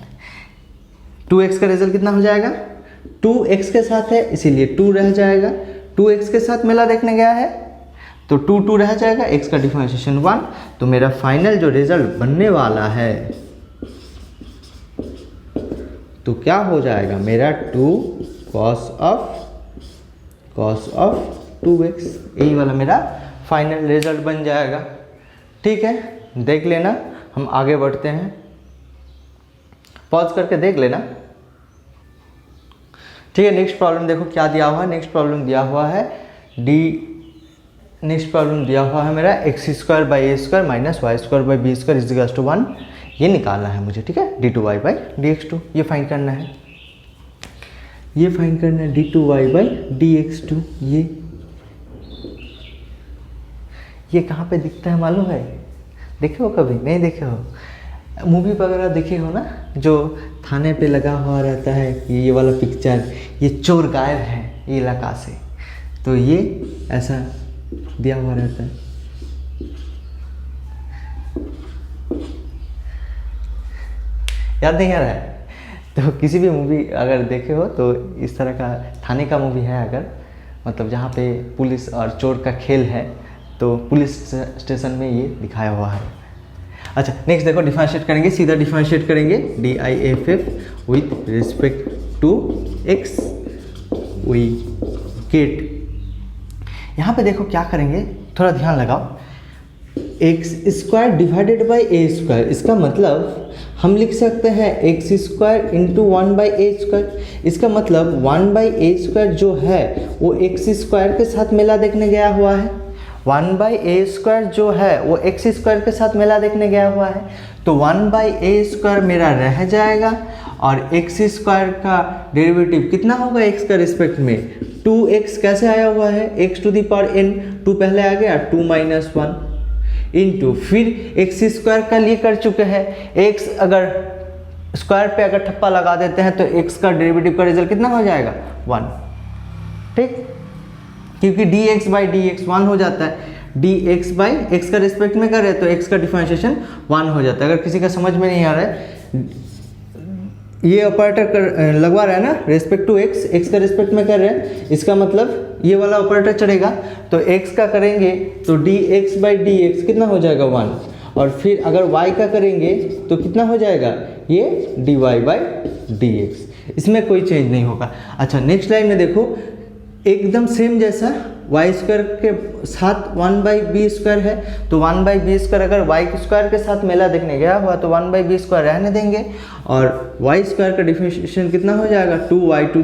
2x का रिजल्ट कितना हो जाएगा, 2x के साथ है इसीलिए 2 रह जाएगा, 2x के साथ मेला देखने गया है तो 2 रह जाएगा, x का डिफरेंशिएशन 1। तो मेरा फाइनल जो रिजल्ट बनने वाला है तो क्या हो जाएगा मेरा, 2 cos ऑफ 2x। यही वाला मेरा फाइनल रिजल्ट बन जाएगा। ठीक है, देख लेना। हम आगे बढ़ते हैं, पॉज करके देख लेना। ठीक है, नेक्स्ट प्रॉब्लम देखो क्या दिया हुआ है। नेक्स्ट प्रॉब्लम दिया हुआ है मेरा x² - y² - b² 1। ये निकालना है मुझे। ठीक है, d2y/dx2 ये फाइंड करना है, d2y/dx2। ये कहाँ पे दिखता है मालूम है, देखे हो कभी, नहीं देखे हो, मूवी वगैरह देखे हो ना, जो थाने पे लगा हुआ रहता है ये वाला पिक्चर, ये चोर गायब है ये इलाका से, तो ये ऐसा दिया हुआ रहता है। याद नहीं आ रहा है, तो किसी भी मूवी अगर देखे हो तो इस तरह का थाने का मूवी है, अगर मतलब जहाँ पे पुलिस और चोर का खेल है, तो पुलिस स्टेशन में ये दिखाया हुआ है। अच्छा, नेक्स्ट देखो, डिफरेंशिएट करेंगे, सीधा डिफरेंशिएट करेंगे, DIFF with respect to x we get. यहाँ पे देखो क्या करेंगे, थोड़ा ध्यान लगाओ, x² / a²। इसका मतलब हम लिख सकते हैं एक्स स्क्वायर इंटू 1/a²। इसका मतलब 1/a² जो है वो एक्स स्क्वायर के साथ मेला देखने गया हुआ है। 1/a² जो है वो एक्स स्क्वायर के साथ मेला देखने गया हुआ है, तो 1/a² मेरा रह जाएगा और एक्स स्क्वायर का डेरिवेटिव कितना होगा एक्स का रिस्पेक्ट में, 2x कैसे आया हुआ है, x⁴n, 2 पहले आ गया, 2 - 1 इंटू फिर एक्स स्क्वायर का लिए कर चुके हैं, x अगर स्क्वायर पे अगर ठप्पा लगा देते हैं तो x का डेरिवेटिव का रिजल्ट कितना हो जाएगा 1, ठीक, क्योंकि dx/dx 1 हो जाता है, dx/x का रिस्पेक्ट में कर रहे हैं तो x का डिफरेंशिएशन 1 हो जाता है। अगर किसी का समझ में नहीं आ रहा है, ये ऑपरेटर कर लगवा रहा है ना, रिस्पेक्ट टू x का रिस्पेक्ट में कर रहे हैं, इसका मतलब ये वाला ऑपरेटर चढ़ेगा, तो x का करेंगे तो dx/dx कितना हो जाएगा 1, और फिर अगर y का करेंगे तो कितना हो जाएगा ये dy/dx, इसमें कोई चेंज नहीं होगा। अच्छा नेक्स्ट लाइन में देखो, एकदम सेम जैसा y² के साथ 1/b² है, तो 1/b² अगर y² के साथ मेला देखने गया हुआ तो 1/b² रहने देंगे और y² का डिफरेंशिएशन कितना हो जाएगा 2y⁴ 2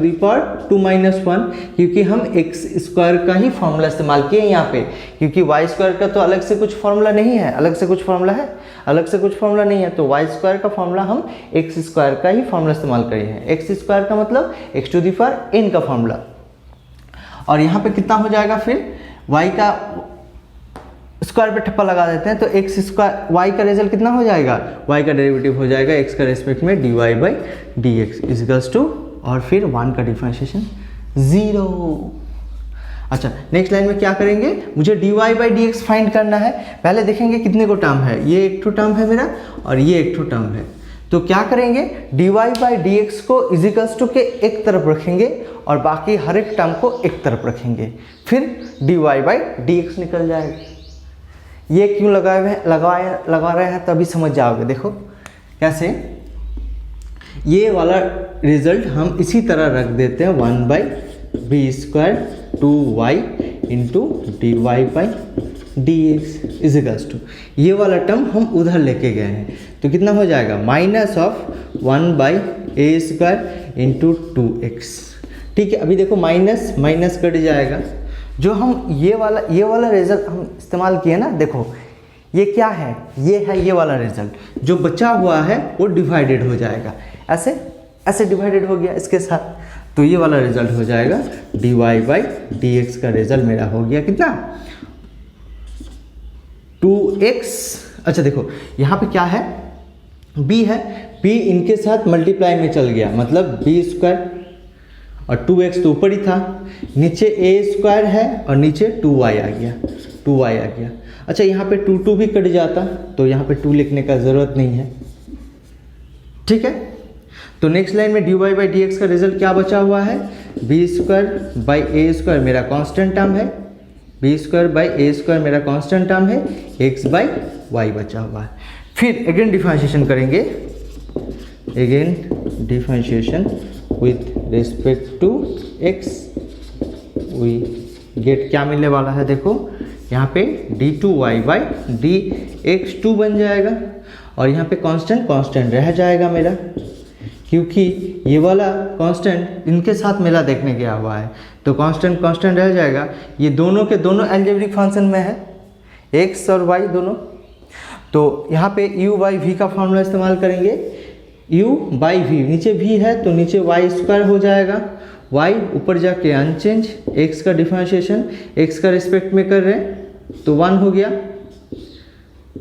- 1, क्योंकि हम x² का ही फॉर्मूला इस्तेमाल किए यहाँ पे, क्योंकि y² का तो अलग से कुछ फॉर्मूला नहीं है, अलग से कुछ फॉर्मूला है, अलग से कुछ फॉर्मूला नहीं है, तो y² का फॉर्मूला हम x² का ही फॉर्मूला इस्तेमाल करे हैं। x² का मतलब x⁴n का फॉर्मूला, और यहाँ पे कितना हो जाएगा फिर y का स्क्वायर पे ठप्पा लगा देते हैं तो y का रिजल्ट कितना हो जाएगा, y का डेरिवेटिव हो जाएगा x का रेस्पेक्ट में dy/dx इक्वल्स टू, और फिर 1 का डिफरेंशिएशन 0। अच्छा नेक्स्ट लाइन में क्या करेंगे, मुझे dy/dx फाइंड करना है। पहले देखेंगे कितने को टर्म है, ये एक टर्म है मेरा और ये एक टर्म है, तो क्या करेंगे dy/dx को इजिकल्स टू के एक तरफ रखेंगे और बाकी हर एक टर्म को एक तरफ रखेंगे, फिर dy/dx निकल जाएगा। ये क्यों लगा रहे हैं तभी समझ जाओगे, देखो कैसे, ये वाला रिजल्ट हम इसी तरह रख देते हैं 1/b² 2y into dy/dx इजिकल्स to, ये वाला टर्म हम उधर लेके गए हैं, तो कितना हो जाएगा -1/a² इंटू 2x, ठीक है। अभी देखो माइनस माइनस कट जाएगा, जो हम ये वाला रिजल्ट हम इस्तेमाल किए ना, देखो ये क्या है, ये है ये वाला रिजल्ट, जो बचा हुआ है वो डिवाइडेड हो जाएगा, ऐसे डिवाइडेड हो गया इसके साथ, तो ये वाला रिजल्ट हो जाएगा dy/dx का रिजल्ट मेरा हो गया कितना 2x। अच्छा देखो यहाँ पे क्या है, b है, b इनके साथ मल्टीप्लाई में चल गया, मतलब b² और 2x तो ऊपर ही था, नीचे a² है और नीचे 2y आ गया। अच्छा यहाँ पे 2 भी कट जाता तो यहाँ पे 2 लिखने का ज़रूरत नहीं है, ठीक है। तो नेक्स्ट लाइन में dy/dx का रिजल्ट क्या बचा हुआ है, b² मेरा कांस्टेंट टर्म है, b² मेरा कांस्टेंट टर्म है, x/y बचा हुआ है। फिर अगेन डिफरेंशिएशन करेंगे, with respect to x, we get क्या मिलने वाला है, देखो यहाँ पे d2y/dx2 बन जाएगा, और यहाँ पे कांस्टेंट रह जाएगा मेरा, क्योंकि ये वाला कांस्टेंट इनके साथ मेला देखने गया हुआ है, तो कांस्टेंट रह जाएगा। ये दोनों के दोनों अलजेब्रिक फंक्शन में है, x और y दोनों, तो यहाँ पे u/v का फॉर्मूला इस्तेमाल करेंगे, u/v, नीचे v है तो नीचे y² हो जाएगा, y ऊपर जाके अनचेंज, x का डिफरेंशिएशन x का रिस्पेक्ट में कर रहे हैं तो 1 हो गया,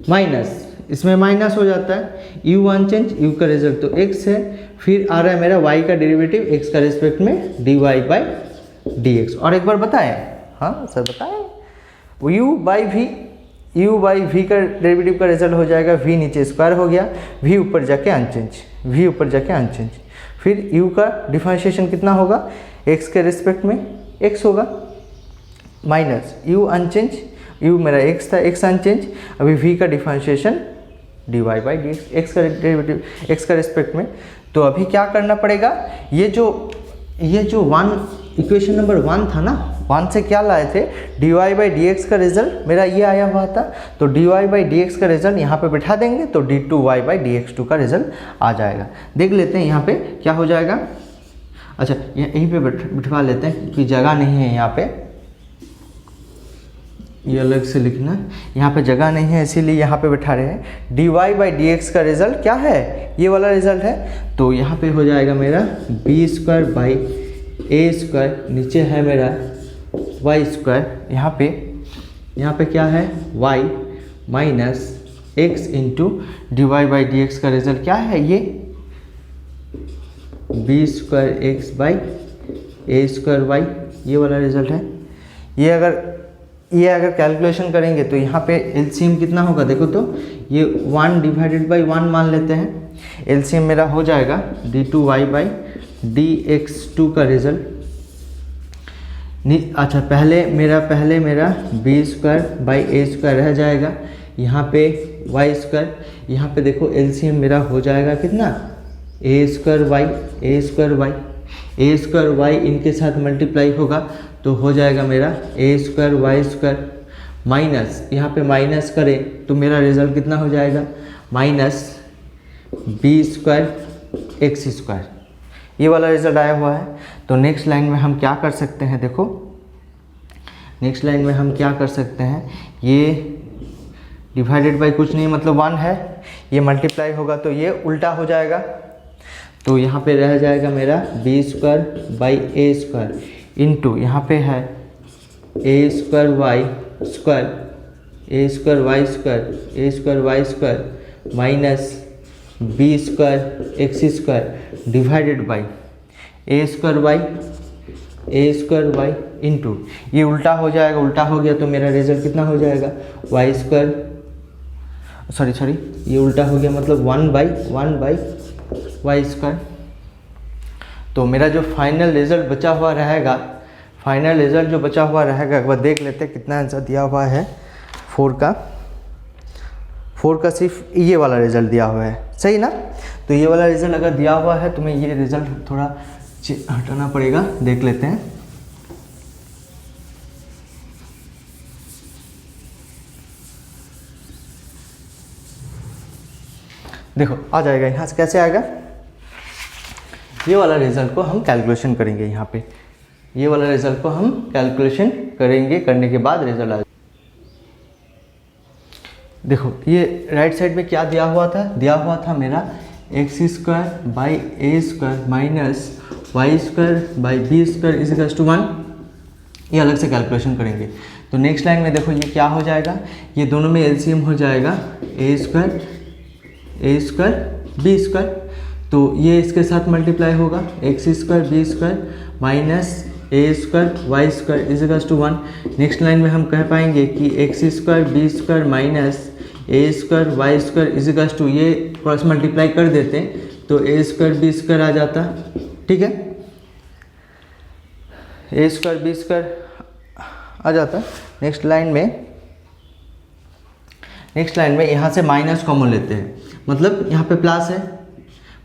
माइनस इसमें माइनस हो जाता है, u अनचेंज, u का रिजल्ट तो x है, फिर आ रहा है मेरा y का डेरिवेटिव x का रिस्पेक्ट में dy/dx। और एक बार बताएं, हाँ सर बताएं, u/v का डेरिवेटिव का रिजल्ट हो जाएगा, v नीचे स्क्वायर हो गया, v ऊपर जाके अनचेंज, फिर u का डिफरेंशिएशन कितना होगा, x के रिस्पेक्ट में x होगा, माइनस u अनचेंज, u मेरा x था, x अनचेंज, अभी v का डिफरेंशिएशन dy/dx, x का डेरिवेटिव x का रिस्पेक्ट में। तो अभी क्या करना पड़ेगा, ये जो इक्वेशन नंबर 1 था ना, 1 से क्या लाए थे, dy बाई डी एक्स का रिजल्ट मेरा ये आया हुआ था, तो dy बाई डी एक्स का रिजल्ट यहाँ पे बिठा देंगे तो d2y by d x two का रिजल्ट आ जाएगा। देख लेते हैं यहाँ पे क्या हो जाएगा। अच्छा यहीं पे बिठवा लेते हैं क्योंकि जगह नहीं है यहाँ पे, ये अलग से लिखना, यहाँ पे जगह नहीं है इसीलिए यहाँ पे बिठा रहे हैं। dy बाई डी एक्स का रिजल्ट क्या है, ये वाला रिजल्ट है, तो यहाँ पे हो जाएगा मेरा b square by a square, नीचे है मेरा वाई स्क्वायर, यहाँ पे क्या है y minus x into d y by d x का रिजल्ट क्या है, ये b square x by a square y, ये वाला रिजल्ट है। ये अगर कैलकुलेशन करेंगे तो यहाँ पे एलसीएम कितना होगा देखो, तो ये 1 डिवाइडेड बाई 1 मान लेते हैं, एलसीएम मेरा हो जाएगा d2y by d x two का रिजल्ट। अच्छा पहले मेरा b square by a square रह जाएगा, यहाँ पे वाई स्क्वायर, यहाँ पे देखो एलसीएम मेरा हो जाएगा कितना, ए स्क्वायर वाई इनके साथ मल्टीप्लाई होगा तो हो जाएगा मेरा ए स्क्वायर वाई स्क्वायर माइनस, यहाँ पे माइनस करें तो मेरा रिजल्ट कितना हो जाएगा, minus b square x square, ये वाला रिजल्ट आया हुआ है। तो नेक्स्ट लाइन में हम क्या कर सकते हैं, देखो नेक्स्ट लाइन में हम क्या कर सकते हैं, ये डिवाइडेड बाई कुछ नहीं मतलब 1 है, ये मल्टीप्लाई होगा तो ये उल्टा हो जाएगा, तो यहाँ पे रह जाएगा मेरा b square by a square into यहाँ पे है a square y square minus b square x square divided by a square y into, ये उल्टा हो जाएगा, उल्टा हो गया तो मेरा रिजल्ट कितना हो जाएगा, वाई स्क्वायर सॉरी ये उल्टा हो गया मतलब 1 बाई वाई स्क्वायर। तो मेरा जो फाइनल रिजल्ट बचा हुआ रहेगा, एक बार देख लेते हैं कितना आंसर दिया हुआ है 4 का सिर्फ ये वाला रिजल्ट दिया हुआ है, सही ना। तो ये वाला रिजल्ट अगर दिया हुआ है तो मैं ये रिजल्ट थोड़ा हटाना पड़ेगा, देख लेते हैं। देखो आ जाएगा, यहाँ से कैसे आएगा, ये वाला रिजल्ट को हम कैलकुलेशन करेंगे, यहाँ पे ये वाला रिजल्ट को हम कैलकुलेशन करेंगे, करने के बाद रिजल्ट आएगा। देखो ये राइट साइड में क्या दिया हुआ था मेरा x square by a square minus y square by b square is equal to 1, ये अलग से कैलकुलेशन करेंगे। तो नेक्स्ट लाइन में देखो ये क्या हो जाएगा, ये दोनों में एलसीएम हो जाएगा ए स्क्वायर बी स्क्वायर, तो ये इसके साथ मल्टीप्लाई होगा x square b square minus a square y square is equal to 1। Next line में हम कह पाएंगे कि x square b square minus a square y square is equal to, ये क्रॉस मल्टीप्लाई कर देते हैं तो ए स्क्वायर बी स्क्वायर आ जाता, ठीक है, ए स्क्वायर बी स्क्वायर आ जाता। नेक्स्ट लाइन में यहाँ से माइनस कॉमन लेते हैं, मतलब यहाँ पे प्लस है,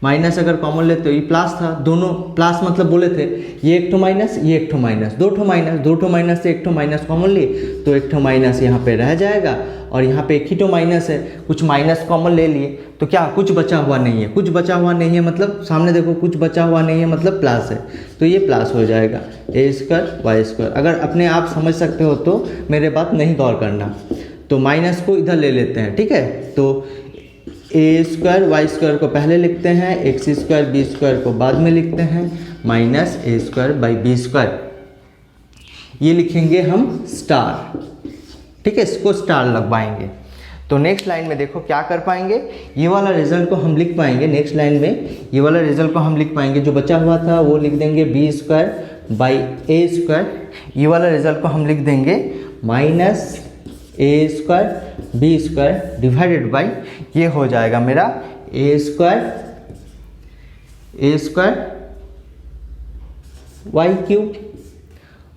माइनस अगर कॉमन लेते हो, ये प्लस था, दोनों प्लस मतलब बोले थे ये एक ठो माइनस ये एक ठो माइनस, दो ठो माइनस से एक ठो माइनस कॉमन लिए तो एक ठो माइनस यहाँ पे रह जाएगा, और यहाँ पे एक ही ठो माइनस है, कुछ माइनस कॉमन ले लिए तो क्या कुछ बचा हुआ नहीं है, मतलब सामने देखो कुछ बचा हुआ नहीं है मतलब प्लस है, तो ये प्लस हो जाएगा ए स्क्वायर वाई स्क्वायर। अगर अपने आप समझ सकते हो तो मेरे बात नहीं गौर करना, तो माइनस को इधर ले लेते हैं, ठीक है। तो ए स्क्वायर वाई स्क्वायर को पहले लिखते हैं, एक्स स्क्वायर बी स्क्वायर को बाद में लिखते हैं, minus a square by b square, ये लिखेंगे हम स्टार, ठीक है, इसको स्टार लगवाएंगे। तो नेक्स्ट लाइन में देखो क्या कर पाएंगे, ये वाला रिजल्ट को हम लिख पाएंगे, नेक्स्ट लाइन में ये वाला रिजल्ट को हम लिख पाएंगे, जो बचा हुआ था वो लिख देंगे b square by a square, ये वाला रिजल्ट को हम लिख देंगे minus a square b square divided by, ये हो जाएगा मेरा ए स्क्वायर वाई क्यूब,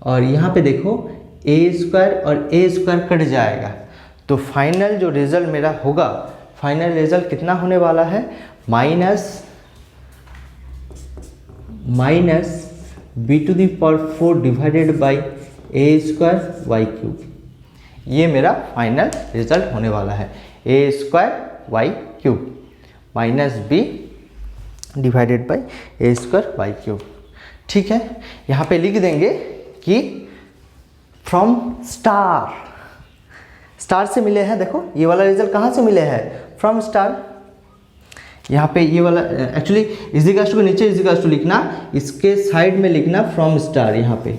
और यहाँ पे देखो ए स्क्वायर और ए स्क्वायर कट जाएगा, तो फाइनल जो रिजल्ट मेरा होगा, फाइनल रिजल्ट कितना होने वाला है, minus b to the power 4 divided by a square y cube. ये मेरा फाइनल रिजल्ट होने वाला है, a square y cube minus b divided by a square y cube. ठीक है, यहाँ पे लिख देंगे कि फ्रॉम स्टार से मिले हैं। देखो ये वाला रिजल्ट कहाँ से मिले हैं, फ्रॉम स्टार। यहाँ पे ये वाला एक्चुअली इजिकल्स को नीचे इजिकल्स टू लिखना, इसके साइड में लिखना फ्रॉम स्टार, यहाँ पे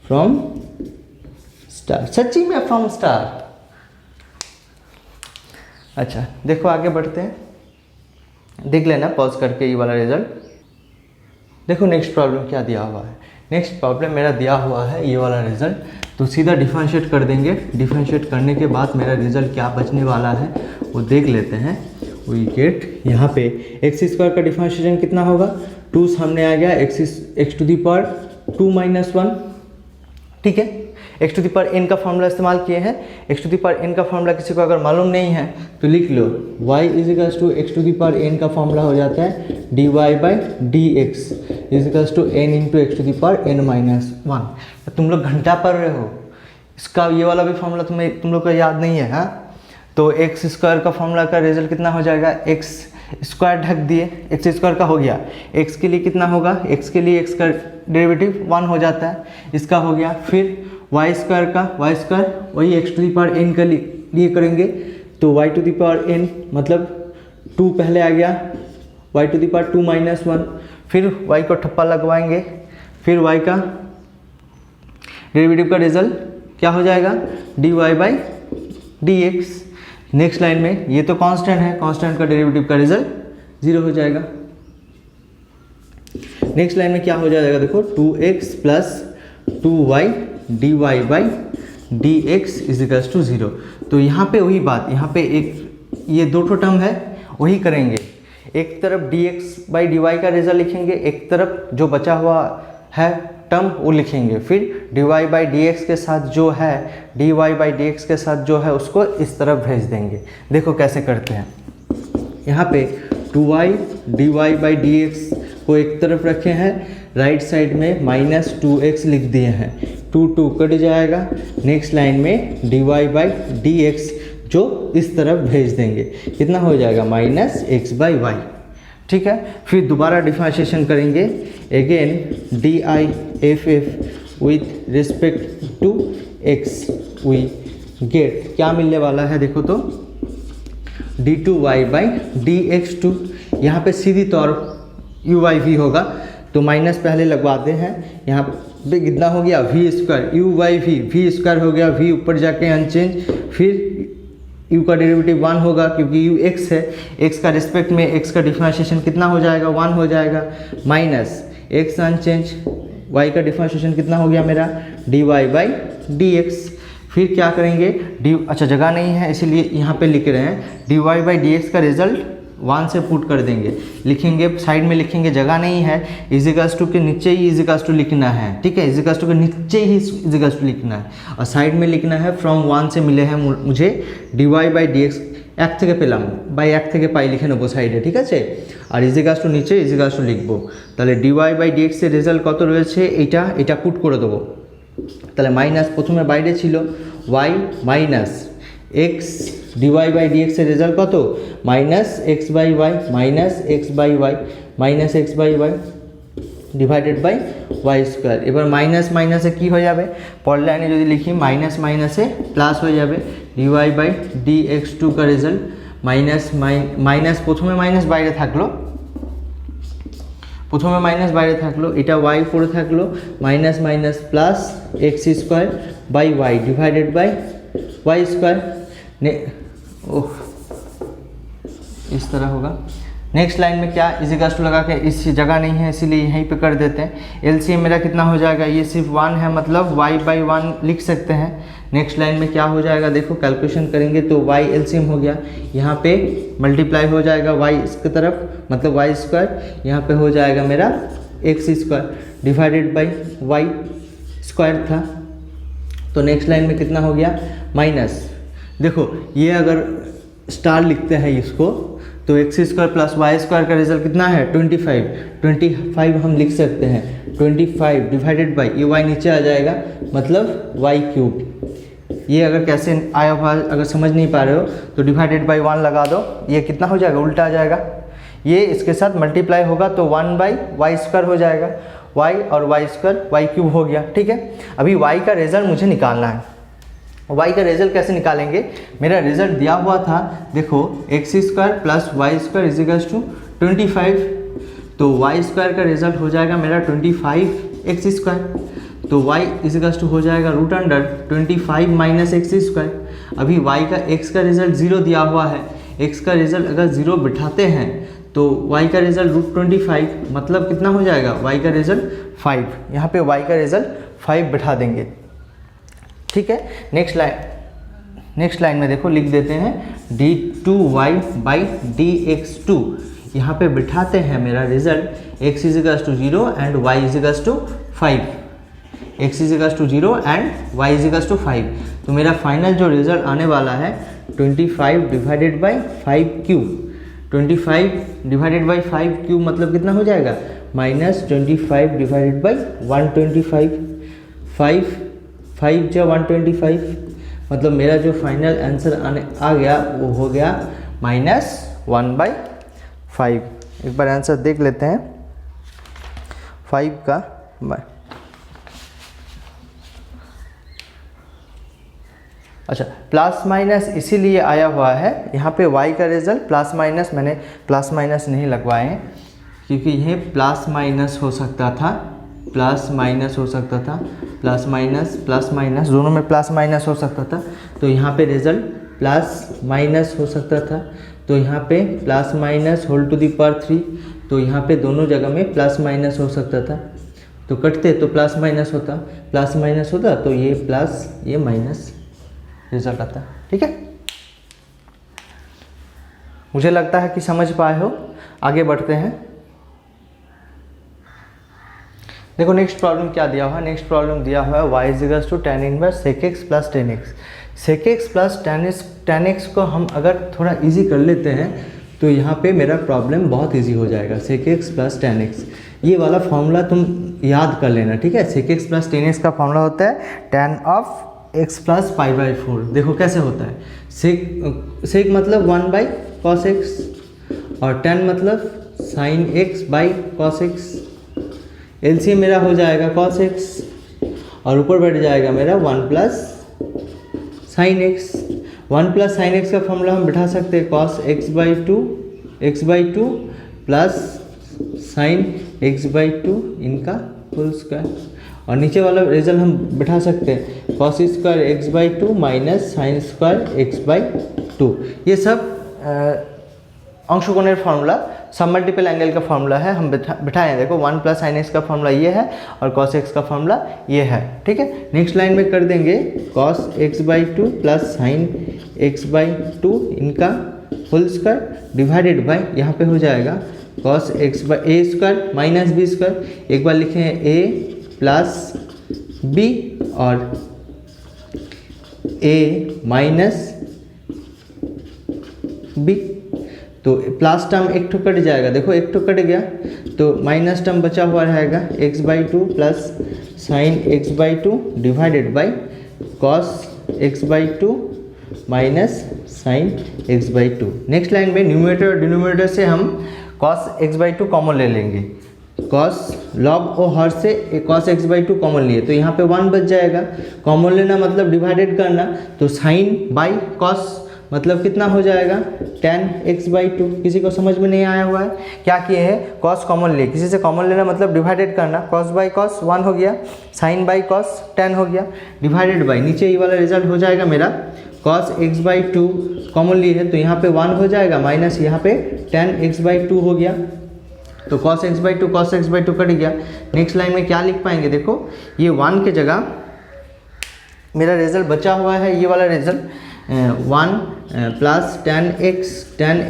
फ्रॉम स्टार, सच्ची में फ्रॉम स्टार। अच्छा देखो आगे बढ़ते हैं, देख लेना पॉज करके ये वाला रिजल्ट। देखो नेक्स्ट प्रॉब्लम क्या दिया हुआ है। नेक्स्ट प्रॉब्लम मेरा दिया हुआ है ये वाला रिजल्ट, तो सीधा डिफरेंशिएट कर देंगे। डिफरेंशिएट करने के बाद मेरा रिजल्ट क्या बचने वाला है वो देख लेते हैं। वी गेट यहाँ पे एक्स स्क्वायर का डिफरेंशिएशन कितना होगा, 2 सामने आ गया, एक्स टू दी पावर 2 - 1। ठीक है, x to the power n का फॉर्मूला इस्तेमाल किए हैं। X to the power n का फॉर्मूला किसी को अगर मालूम नहीं है तो लिख लो, y इजिकल्स to x to the power n का फॉर्मूला हो जाता है dy by d x equals to n into x to the power n - 1। तुम लोग घंटा पढ़ रहे हो, इसका ये वाला भी फॉर्मूला तुम लोग को याद नहीं है। हाँ, तो एक्स स्क्वायर का फॉर्मूला का रिजल्ट कितना हो जाएगा, एक्स स्क्वायर ढक दिए, एक्स स्क्वायर का हो गया, एक्स के लिए कितना होगा, एक्स के लिए एक्स का डेरिवेटिव 1 हो जाता है, इसका हो गया। फिर वाई स्क्वायर का, वाई स्क्वायर वही x to the power n के लिए करेंगे, तो y to the power n मतलब 2 पहले आ गया, वाई टू दी पावर 2 - 1। फिर वाई को ठप्पा लगवाएंगे, फिर वाई का डेरिवेटिव का रिजल्ट क्या हो जाएगा, dy by d x. Next line में ये तो कांस्टेंट है, कांस्टेंट का डेरिवेटिव का रिजल्ट 0 हो जाएगा। नेक्स्ट लाइन में क्या हो जाएगा, देखो 2x plus 2y dy by d x equals to 0। तो यहाँ पे वही बात, यहाँ पे एक ये 2 टर्म है वही करेंगे। एक तरफ dx बाई dy का रिजल्ट लिखेंगे, एक तरफ जो बचा हुआ है टर्म वो लिखेंगे। फिर dy बाई dx के साथ जो है, dy बाई dx के साथ जो है उसको इस तरफ भेज देंगे। देखो कैसे करते हैं, यहाँ पे 2y dy बाई dx को एक तरफ रखे हैं, राइट साइड में -2x लिख दिए हैं, 2 कट जाएगा। नेक्स्ट लाइन में dy बाई dx जो इस तरफ भेज देंगे, कितना हो जाएगा -x/y। ठीक है, फिर दोबारा डिफरेंशिएशन करेंगे, again DIFF with respect to x we get क्या मिलने वाला है, देखो तो d2y बाई dx2। यहाँ पे सीधी तौर uy होगा, तो माइनस पहले लगवाते हैं। यहाँ पे कितना हो गया v स्क्वायर, v स्क्वायर हो गया, v ऊपर जाके अनचेंज, फिर u का डेरिवेटिव 1 होगा क्योंकि u x है, x का रिस्पेक्ट में x का डिफरेंशिएशन कितना हो जाएगा, 1 हो जाएगा, माइनस x अनचेंज, y का डिफरेंशिएशन कितना हो गया मेरा, dy बाई dx। फिर क्या करेंगे, अच्छा जगह नहीं है इसीलिए यहाँ पे लिख रहे हैं, dy बाई dx का रिजल्ट 1 से पुट कर देंगे, लिखेंगे साइड में लिखेंगे, जगह नहीं है, इजिकल्स टू के नीचे ही इजिकल्स टू लिखना है। ठीक है, इजिकल्स टू के नीचे ही इजिकल्स टू लिखना है और साइड में लिखना है फ्रॉम 1 से मिले हैं मुझे dy बाई dx এক থেকে পেলাম বাই 1 থেকে পাই লিখে নেবো সাইডে। ঠিক আছে, আর ইজিকল্স টু নিচে ইজিকল্স টু লিখবো, তাহলে dy বাই dx এর রেজাল্ট কত রয়েছে, এটা পুট করে দেবো। তাহলে মাইনাস প্রথমে বাইরে ছিল y minus x dy by dx এর রেজাল্ট কত, -x/y minus x/y minus x/y divided by y square. এবার মাইনাস মাইনাসে কি হয়ে যাবে, পরের লাইনে যদি লিখি মাইনাস মাইনাসে প্লাস হয়ে যাবে, dy বাই dx2 का রেজাল্ট মাইনাস প্রথমে মাইনাস বাইরে থাকলো, এটা y পড়ে থাকলো, minus minus plus x square by y divided by y square. इस तरह होगा। नेक्स्ट लाइन में क्या, इजिकल्स टू लगा के, इस जगह नहीं है इसीलिए यहीं पे कर देते हैं। एलसीएम मेरा कितना हो जाएगा, ये सिर्फ 1 है मतलब y बाई 1 लिख सकते हैं। नेक्स्ट लाइन में क्या हो जाएगा, देखो कैलकुलेशन करेंगे तो y एलसीएम हो गया, यहाँ पे मल्टीप्लाई हो जाएगा y इसकी तरफ मतलब y स्क्वायर, यहाँ पे हो जाएगा मेरा x square divided by y square था। तो नेक्स्ट लाइन में कितना हो गया, माइनस, देखो ये अगर स्टार लिखते हैं इसको तो x square plus y square का रिजल्ट कितना है 25 हम लिख सकते हैं 25 डिवाइडेड बाई ये y नीचे आ जाएगा, मतलब y क्यूब। ये अगर कैसे आया हुआ अगर समझ नहीं पा रहे हो तो डिवाइडेड बाई 1 लगा दो, ये कितना हो जाएगा, उल्टा आ जाएगा। ये इसके साथ मल्टीप्लाई होगा तो 1 बाई वाई स्क्वायर हो जाएगा, y और वाई स्क्वायर वाई क्यूब हो गया। ठीक है, अभी y का रिजल्ट मुझे निकालना है। y का रिजल्ट कैसे निकालेंगे, मेरा रिजल्ट दिया हुआ था, देखो x square plus y square is equals to 25, तो वाई स्क्वायर का रिजल्ट हो जाएगा मेरा 25 एक्स स्क्वायर, तो y इज इक्वल्स टू हो जाएगा root under 25 minus x square. अभी y का x का रिजल्ट 0 दिया हुआ है, x का रिजल्ट अगर 0 बिठाते हैं तो y का रिजल्ट रूट 25 मतलब कितना हो जाएगा, y का रिजल्ट 5, यहाँ पे y का रिजल्ट 5 बिठा देंगे। ठीक है, नेक्स्ट लाइन में देखो लिख देते हैं d2y बाई dx2, यहाँ पे बिठाते हैं मेरा result x is equals to 0 and y is equals to 5, x is equals to 0 and y is equals to 5, तो मेरा फाइनल जो रिजल्ट आने वाला है 25 divided by 5 cube, 25 divided by 5 cube मतलब कितना हो जाएगा, माइनस 25 डिवाइडेड बाई 125, 5 जो 125, मतलब मेरा जो फाइनल आंसर आ गया वो हो गया -1/5। एक बार आंसर देख लेते हैं 5 का। अच्छा, प्लस माइनस इसीलिए आया हुआ है, यहाँ पे y का रिजल्ट प्लस माइनस, मैंने प्लस माइनस नहीं लगवाए हैं क्योंकि ये प्लस माइनस हो सकता था, प्लस माइनस हो सकता था, प्लस माइनस दोनों में प्लस माइनस हो सकता था, तो यहाँ पे रिजल्ट प्लस माइनस हो सकता था, तो यहाँ पे plus minus whole to the power 3, तो यहाँ पे दोनों जगह में प्लस माइनस हो सकता था, तो कटते तो प्लस माइनस होता, प्लस माइनस होता तो ये प्लस ये माइनस रिजल्ट आता। ठीक है, मुझे लगता है कि समझ पाए हो। आगे बढ़ते हैं, देखो नेक्स्ट प्रॉब्लम क्या दिया हुआ है, नेक्स्ट प्रॉब्लम दिया हुआ है y is equals to tan inverse sec x plus tan x। sec x plus tan x को हम अगर थोड़ा इजी कर लेते हैं तो यहाँ पे मेरा प्रॉब्लम बहुत इजी हो जाएगा। sec x plus tan x, ये वाला फॉर्मूला तुम याद कर लेना। ठीक है, sec x plus tan x का फॉर्मूला होता है tan of x plus pi by 4। देखो कैसे होता है, sec मतलब 1 बाई cos x और tan मतलब sin x by cos x, LCM मेरा हो जाएगा cos x और ऊपर बैठ जाएगा मेरा 1 plus sine x. 1 plus sine x का फॉर्मूला हम बिठा सकते हैं cos x by 2 plus sine x by 2 इनका फुल स्क्वायर, और नीचे वाला रिजल्ट हम बिठा सकते हैं cos square x by 2 minus sine square x by 2। ये सब अंशकोणीय फार्मूला सब मल्टीपल एंगल का फार्मूला है, हम बिठाएं। देखो 1 प्लस साइन एक्स का फार्मूला ये है और cos x का फार्मूला ये है। ठीक है, नेक्स्ट लाइन में कर देंगे cos x by 2 plus sine x by 2 इनका होल स्क्वायर डिवाइडेड बाई यहाँ पे हो जाएगा cos x by a square minus b square. एक बार लिखे हैं a प्लस बी और a माइनस बी, तो प्लस टर्म एक ठो कट जाएगा, देखो एक ठो कट गया तो माइनस टर्म बचा हुआ रहेगा x by 2 plus sine x by 2 divided by cos x by 2 minus sine x by 2। Next line में न्यूमरेटर और डिनोमिनेटर से हम cos x बाई 2 कॉमन ले लेंगे, cos log और हर से cos x बाई 2 कॉमन लिए तो यहाँ पे 1 बच जाएगा। कॉमन लेना मतलब डिवाइडेड करना, तो साइन बाई cos मतलब कितना हो जाएगा tan x बाई 2। किसी को समझ में नहीं आया हुआ है, क्या किए हैं cos कॉमन लिए, किसी से कॉमन लेना मतलब डिवाइडेड करना, cos बाई cos 1 हो गया, sin बाई cos tan हो गया, डिवाइडेड बाई नीचे ये वाला रिजल्ट हो जाएगा मेरा cos x बाई 2 कॉमन लिए है तो यहाँ पे 1 हो जाएगा माइनस यहाँ पे tan x बाई 2 हो गया, तो cos x by 2 cos x by 2 cut गया। नेक्स्ट लाइन में क्या लिख पाएंगे, देखो ये 1 के जगह मेरा रिजल्ट बचा हुआ है, ये वाला result 1 plus tan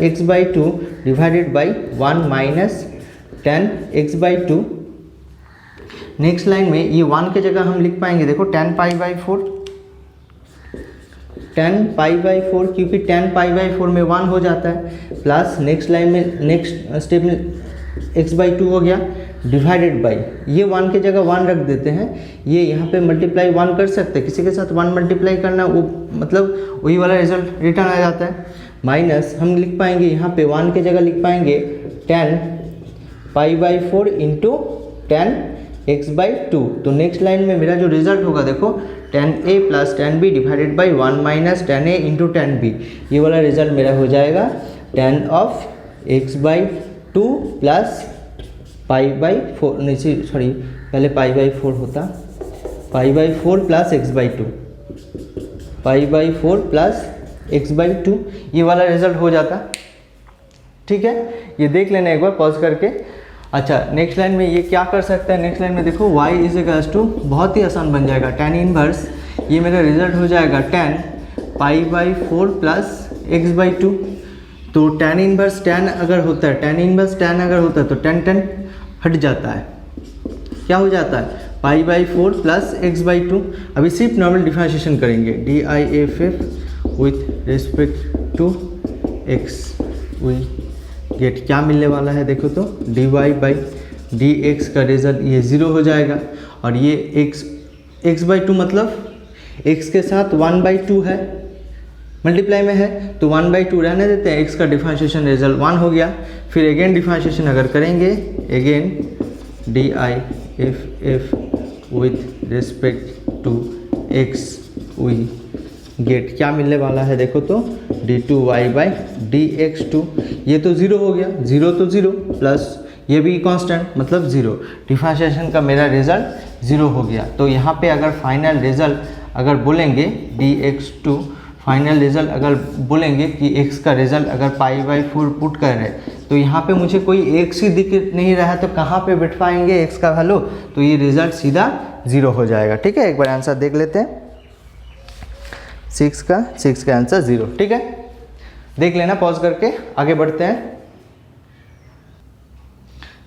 x by 2 divided by 1 minus tan x by 2। Next line में ये 1 के जगह हम लिख पाएंगे, देखो tan पाई बाई 4 क्योंकि tan पाई बाई 4 में 1 हो जाता है, प्लस नेक्स्ट लाइन में नेक्स्ट स्टेप में x बाई 2 हो गया डिवाइडेड बाई, ये 1 की जगह 1 रख देते हैं, ये यहाँ पे मल्टीप्लाई 1 कर सकते हैं, किसी के साथ 1 मल्टीप्लाई करना वो मतलब वही वाला रिजल्ट रिटर्न आ जाता है। माइनस हम लिख पाएंगे यहाँ पे 1 की जगह लिख पाएंगे 10 π/4 इंटू 10x/2। तो नेक्स्ट लाइन में मेरा जो रिजल्ट होगा देखो 10a plus 10b divided by 1 minus 10a into 10b, ये वाला रिजल्ट मेरा हो जाएगा 10 ऑफ x/2 प्लस π/4, नहीं सॉरी पहले π/4 होता, π/4 प्लस x/2, π/4 प्लस x/2, ये वाला रिजल्ट हो जाता। ठीक है, ये देख लेना एक बार पॉज करके। अच्छा नेक्स्ट लाइन में ये क्या कर सकते हैं, नेक्स्ट लाइन में देखो y इज इक्वल्स टू, बहुत ही आसान बन जाएगा, tan इनवर्स, ये मेरा रिजल्ट हो जाएगा 10 π/4 प्लस x/2। तो tan इनवर्स tan अगर होता है, tan इनवर्स tan अगर होता है तो tan हट जाता है, क्या हो जाता है π/4 प्लस x/2। अभी सिर्फ नॉर्मल डिफरेंशिएशन करेंगे, DIFF with respect to x, we get क्या मिलने वाला है देखो तो dy/dx का रिजल्ट ये 0 हो जाएगा, और ये x/2 मतलब x के साथ 1/2 है, मल्टीप्लाई में है तो 1/2 रहने देते हैं, x का डिफरेंशिएशन रिजल्ट 1 हो गया। फिर अगेन डिफरेंशिएशन अगर करेंगे, again DIFF with respect to x, we get क्या मिलने वाला है देखो तो d2y/dx2, ये तो 0 हो गया, 0 तो 0 प्लस ये भी कांस्टेंट मतलब 0, डिफरेंशिएशन का मेरा रिजल्ट 0 हो गया। तो यहाँ पे अगर फाइनल रिजल्ट अगर बोलेंगे dx2, फाइनल रिजल्ट अगर बोलेंगे कि x का रिजल्ट अगर π/4 पुट कर रहे तो यहाँ पे मुझे कोई x ही दिख नहीं रहा है, तो कहाँ पे बिठ पाएंगे x का वैल्यू, तो ये रिजल्ट सीधा 0 हो जाएगा। ठीक है, एक बार आंसर देख लेते हैं, 6 का आंसर 0। ठीक है, देख लेना पॉज करके, आगे बढ़ते हैं।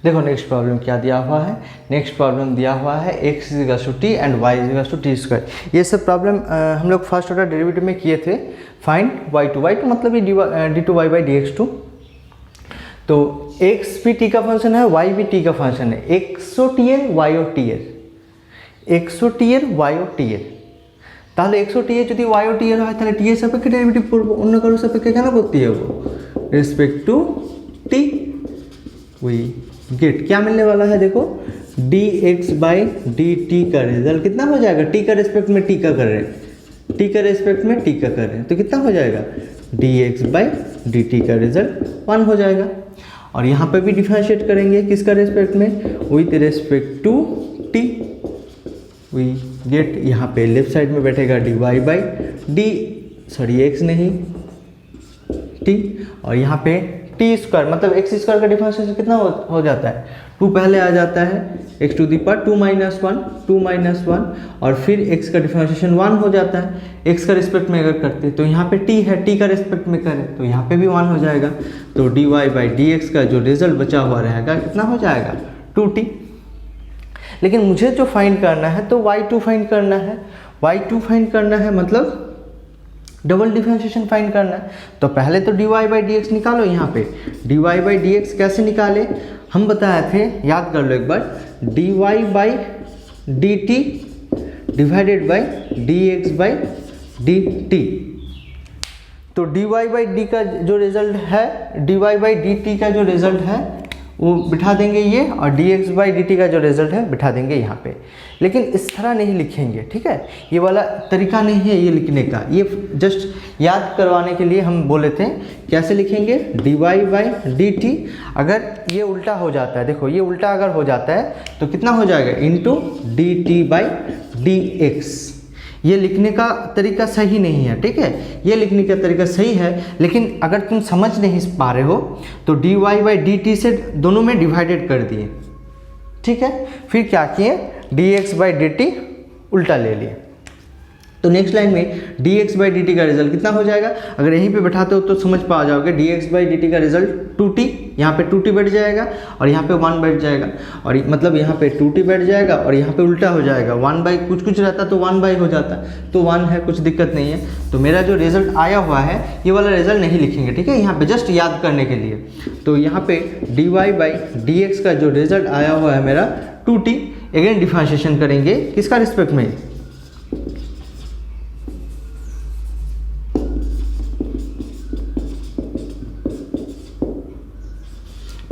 देखो नेक्स्ट प्रॉब्लम क्या दिया हुआ है, नेक्स्ट प्रॉब्लम दिया हुआ है x = t and y = t²। ये सब प्रॉब्लम हम लोग फर्स्ट ऑर्डर डेरिवेटिव में किए थे। फाइंड y2 मतलब ये d2y/dx2। तो x भी t का फंक्शन है, y भी t का फंक्शन है, x और t है, y और t है, x और t है, y और t है। তাহলে x और t যদি y और t এর হয় তাহলে t এর সাপেক্ষে ডেরিভেটিভ করব, অন্য কারোর সাপেক্ষে কেন করতে যাব, respect to t। We get क्या मिलने वाला है देखो dx/dt का रिजल्ट कितना हो जाएगा, t का रेस्पेक्ट में t का कर रहे हैं, t का रेस्पेक्ट में t का कर रहे हैं, तो कितना हो जाएगा dx/dt का रिजल्ट 1 हो जाएगा। और यहाँ पे भी डिफरेंशिएट करेंगे किसका रेस्पेक्ट में, with respect to t। We get यहाँ पे लेफ्ट साइड में बैठेगा dy/d, सॉरी x नहीं t, और यहाँ पे t² मतलब x² का डिफरेंशिएशन कितना हो जाता है, 2 पहले आ जाता है, x⁻2 -1 और फिर x का डिफरेंशिएशन 1 हो जाता है। x का रिस्पेक्ट में अगर करते तो यहाँ पे t है, t का रिस्पेक्ट में करें तो यहाँ पे भी 1 हो जाएगा। तो dy/dx का जो रिजल्ट बचा हुआ रहेगा कितना हो जाएगा 2t। लेकिन मुझे जो फाइंड करना है तो y2 फाइंड करना है, y2 फाइंड करना है मतलब डबल डिफरेंशिएशन फाइंड करना है। तो पहले तो dy/dx निकालो, यहाँ पे dy/dx कैसे निकाले हम बताए थे, याद कर लो एक बार, dy/dt डिवाइडेड बाई dx/dt। तो dy/d का जो रिजल्ट है, dy/dt का जो रिजल्ट है वो बिठा देंगे ये, और dx/dt का जो रिजल्ट है बिठा देंगे यहाँ पे। लेकिन इस तरह नहीं लिखेंगे, ठीक है, ये वाला तरीका नहीं है ये लिखने का, ये जस्ट याद करवाने के लिए हम बोले थे। कैसे लिखेंगे, dy/dt अगर ये उल्टा हो जाता है, देखो ये उल्टा अगर हो जाता है तो कितना हो जाएगा, इंटू dt/dx। ये लिखने का तरीका सही नहीं है, ठीक है, ये लिखने का तरीका सही है, लेकिन अगर तुम समझ नहीं पा रहे हो तो dy/dt से दोनों में डिवाइडेड कर दिए, ठीक है, फिर क्या किए dx/dt उल्टा ले लिए। तो नेक्स्ट लाइन में dx/dt का रिजल्ट कितना हो जाएगा, अगर यहीं पे बैठाते हो तो समझ पा जाओगे, dx/dt का रिजल्ट 2t यहाँ पे 2t बैठ जाएगा और यहाँ पे 1 बैठ जाएगा, और मतलब यहाँ पे 2t बैठ जाएगा और यहाँ पे उल्टा हो जाएगा, 1/कुछ रहता तो 1/ हो जाता, तो 1 है, कुछ दिक्कत नहीं है। तो मेरा जो रिजल्ट आया हुआ है ये वाला रिजल्ट नहीं लिखेंगे, ठीक है, यहाँ पे जस्ट याद करने के लिए। तो यहाँ पे dy/dx का जो रिजल्ट आया हुआ है मेरा 2t, अगेन डिफरेंशिएशन करेंगे किसका रिस्पेक्ट में,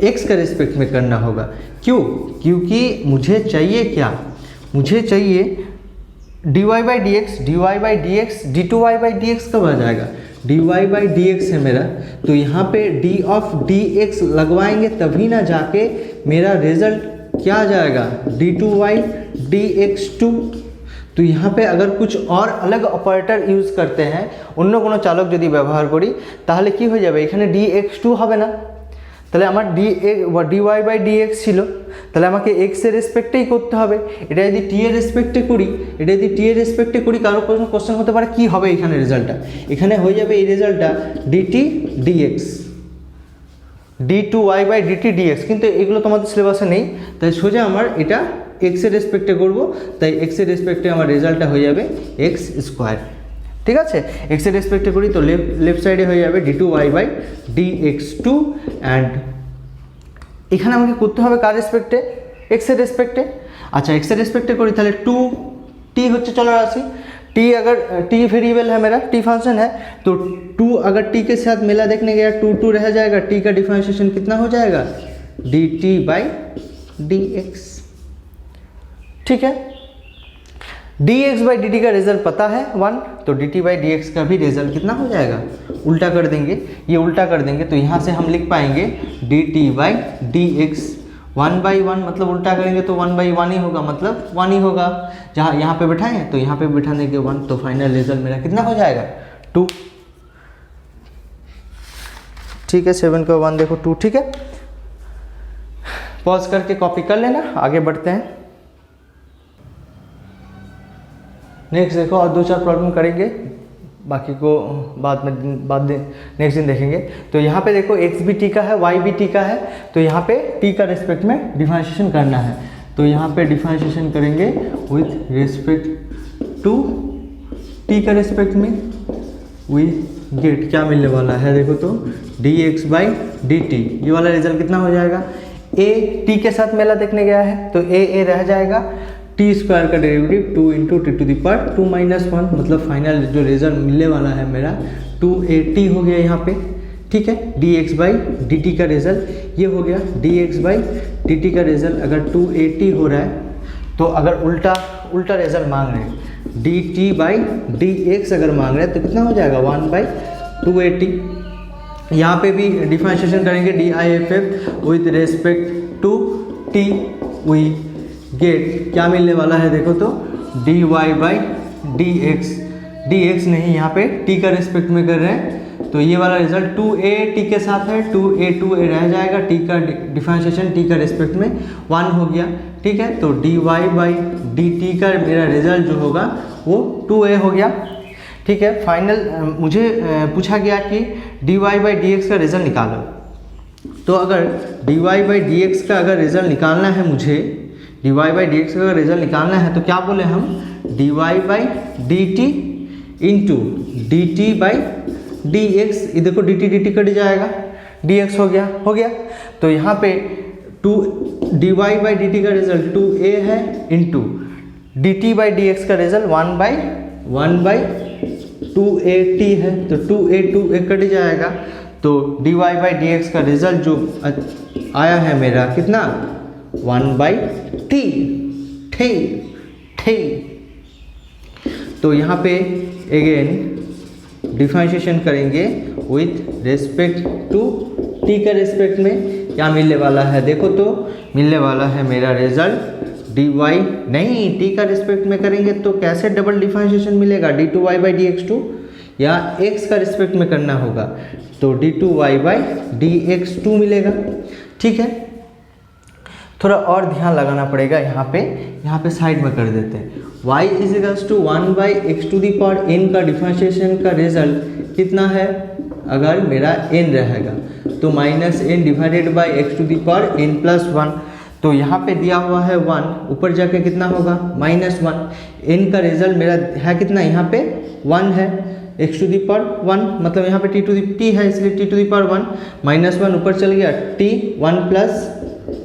x का रिस्पेक्ट में करना होगा। क्यों? क्योंकि मुझे चाहिए क्या, मुझे चाहिए dy/dx, dy/dx, d2y/dx कब आ जाएगा, dy/dx है मेरा, तो यहाँ पे d(dx) लगवाएंगे तभी ना जाके मेरा रिजल्ट क्या आ जाएगा, d2y/dx2। तो यहाँ पे अगर कुछ और अलग ऑपारेटर यूज करते हैं, অন্য কোনো চালক যদি ব্যবহার করি তাহলে কি হয়ে যাবে, এখানে dx2 হবে না, তাহলে আমার dy/dx ছিল, তাহলে আমাকে x এর রেসপেক্টেই করতে হবে। এটা যদি t এর রেসপেক্টে করি, কারো কোশ্চেন হতে পারে কি হবে এখানে রেজাল্টটা, এখানে হয়ে যাবে এই রেজাল্টটা dt dx, d2y/dt dx, কিন্তু এগুলো তোমাদের সিলেবাসে নেই, তাই সোজা আমার এটা x এর রেসপেক্টে করব, তাই x এর রেসপেক্টে আমার রেজাল্টটা হয়ে যাবে x²। ঠিক আছে, x এর রেসপেক্টে করি তো লেফট সাইডে হয়ে যাবে d2y/dx2, অ্যান্ড এখানে আমাকে করতে হবে কার রেসপেক্টে, x এর রেসপেক্টে। अच्छा x এর রেসপেক্টে করি তাহলে 2t হচ্ছে चलराशि, t अगर t वेरिएबल है मेरा, t फंक्शन है, तो 2 अगर t के साथ मेला देखने गया 2 रह जाएगा, t का डिफरेंशिएशन कितना हो जाएगा, dt/dx। ठीक है, dx/dt का रिजल्ट पता है 1, तो dt/dx का भी रिजल्ट कितना हो जाएगा, उल्टा कर देंगे, ये उल्टा कर देंगे, तो यहाँ से हम लिख पाएंगे dt/dx 1/1, मतलब उल्टा करेंगे तो 1/1 ही होगा, मतलब 1 ही होगा, जहाँ यहाँ पे बैठाएं तो यहाँ पे बैठाने के 1, तो फाइनल रिजल्ट मेरा कितना हो जाएगा 2। ठीक है, 7 का 1 देखो 2। ठीक है, पॉज करके कॉपी कर लेना, आगे बढ़ते हैं। नेक्स्ट देखो, और 2-4 प्रॉब्लम करेंगे, बाकी को बाद नेक्स्ट दिन देखेंगे। तो यहाँ पे देखो x भी t का है, y भी t का है, तो यहाँ पे t का रिस्पेक्ट में डिफरेंशिएशन करना है, तो यहाँ पे डिफरेंशिएशन करेंगे विथ रिस्पेक्ट टू t का रिस्पेक्ट में, वी गेट क्या मिलने वाला है देखो, तो dx/dt, ये वाला रिजल्ट कितना हो जाएगा, a t के साथ मेला देखने गया है तो a रह जाएगा, t² का डेरिवेटिव 2 × t⁻2−1, मतलब फाइनल जो रिजल्ट मिलने वाला है मेरा 2at हो गया यहाँ पे। ठीक है, dx/dt का रिजल्ट ये हो गया, dx/dt का रिजल्ट अगर 2at हो रहा है, तो अगर उल्टा रिजल्ट मांग रहे हैं dt/dx अगर मांग रहे हैं तो कितना हो जाएगा 1/2at। यहाँ पे भी डिफरेंशिएशन करेंगे diff with respect to t, we get क्या मिलने वाला है देखो, तो dy/dx नहीं, यहाँ पे t का रिस्पेक्ट में कर रहे हैं, तो ये वाला रिजल्ट 2at के साथ है, 2a रह जाएगा, t का डिफरेंशिएशन t का रिस्पेक्ट में 1 हो गया। ठीक है, तो dy/dt का मेरा रिजल्ट जो होगा वो 2a हो गया। ठीक है, फाइनल मुझे पूछा गया कि dy/dx का रिजल्ट निकालो, तो अगर dy/dx का अगर रिजल्ट निकालना है मुझे, dy/dx का अगर रिजल्ट निकालना है तो क्या बोले हम, dy/dt इंटू dt/dx, ये देखो dt कट जाएगा, dx हो गया। तो यहाँ पे dy/dt का रिजल्ट 2a है, इंटू dt/dx का रिजल्ट 1/2at है, तो 2a कट जाएगा, तो dy/dx का रिजल्ट जो आया है मेरा कितना 1/t। तो यहाँ पे अगेन डिफरेंशिएशन करेंगे विथ रेस्पेक्ट टू t का रिस्पेक्ट में, क्या मिलने वाला है देखो, तो मिलने वाला है मेरा रिजल्ट dy, नहीं t का रिस्पेक्ट में करेंगे तो कैसे डबल डिफरेंशिएशन मिलेगा, d2y/dx2, या x का रिस्पेक्ट में करना होगा तो d2y/dx2 मिलेगा। ठीक है, थोड़ा और ध्यान लगाना पड़ेगा यहाँ पे साइड में कर देते हैं, y = 1/x⁴n का डिफरेंशिएशन का रिजल्ट कितना है, अगर मेरा n रहेगा तो minus n divided by x to the power n plus 1। तो यहाँ पे दिया हुआ है 1, ऊपर जाके कितना होगा -1। n का रिजल्ट मेरा है कितना, यहाँ पे 1 है, x टू दी पावर 1 मतलब यहाँ पे t है, इसलिए t टू दी पावर 1 -1 ऊपर चल गया, t 1 प्लस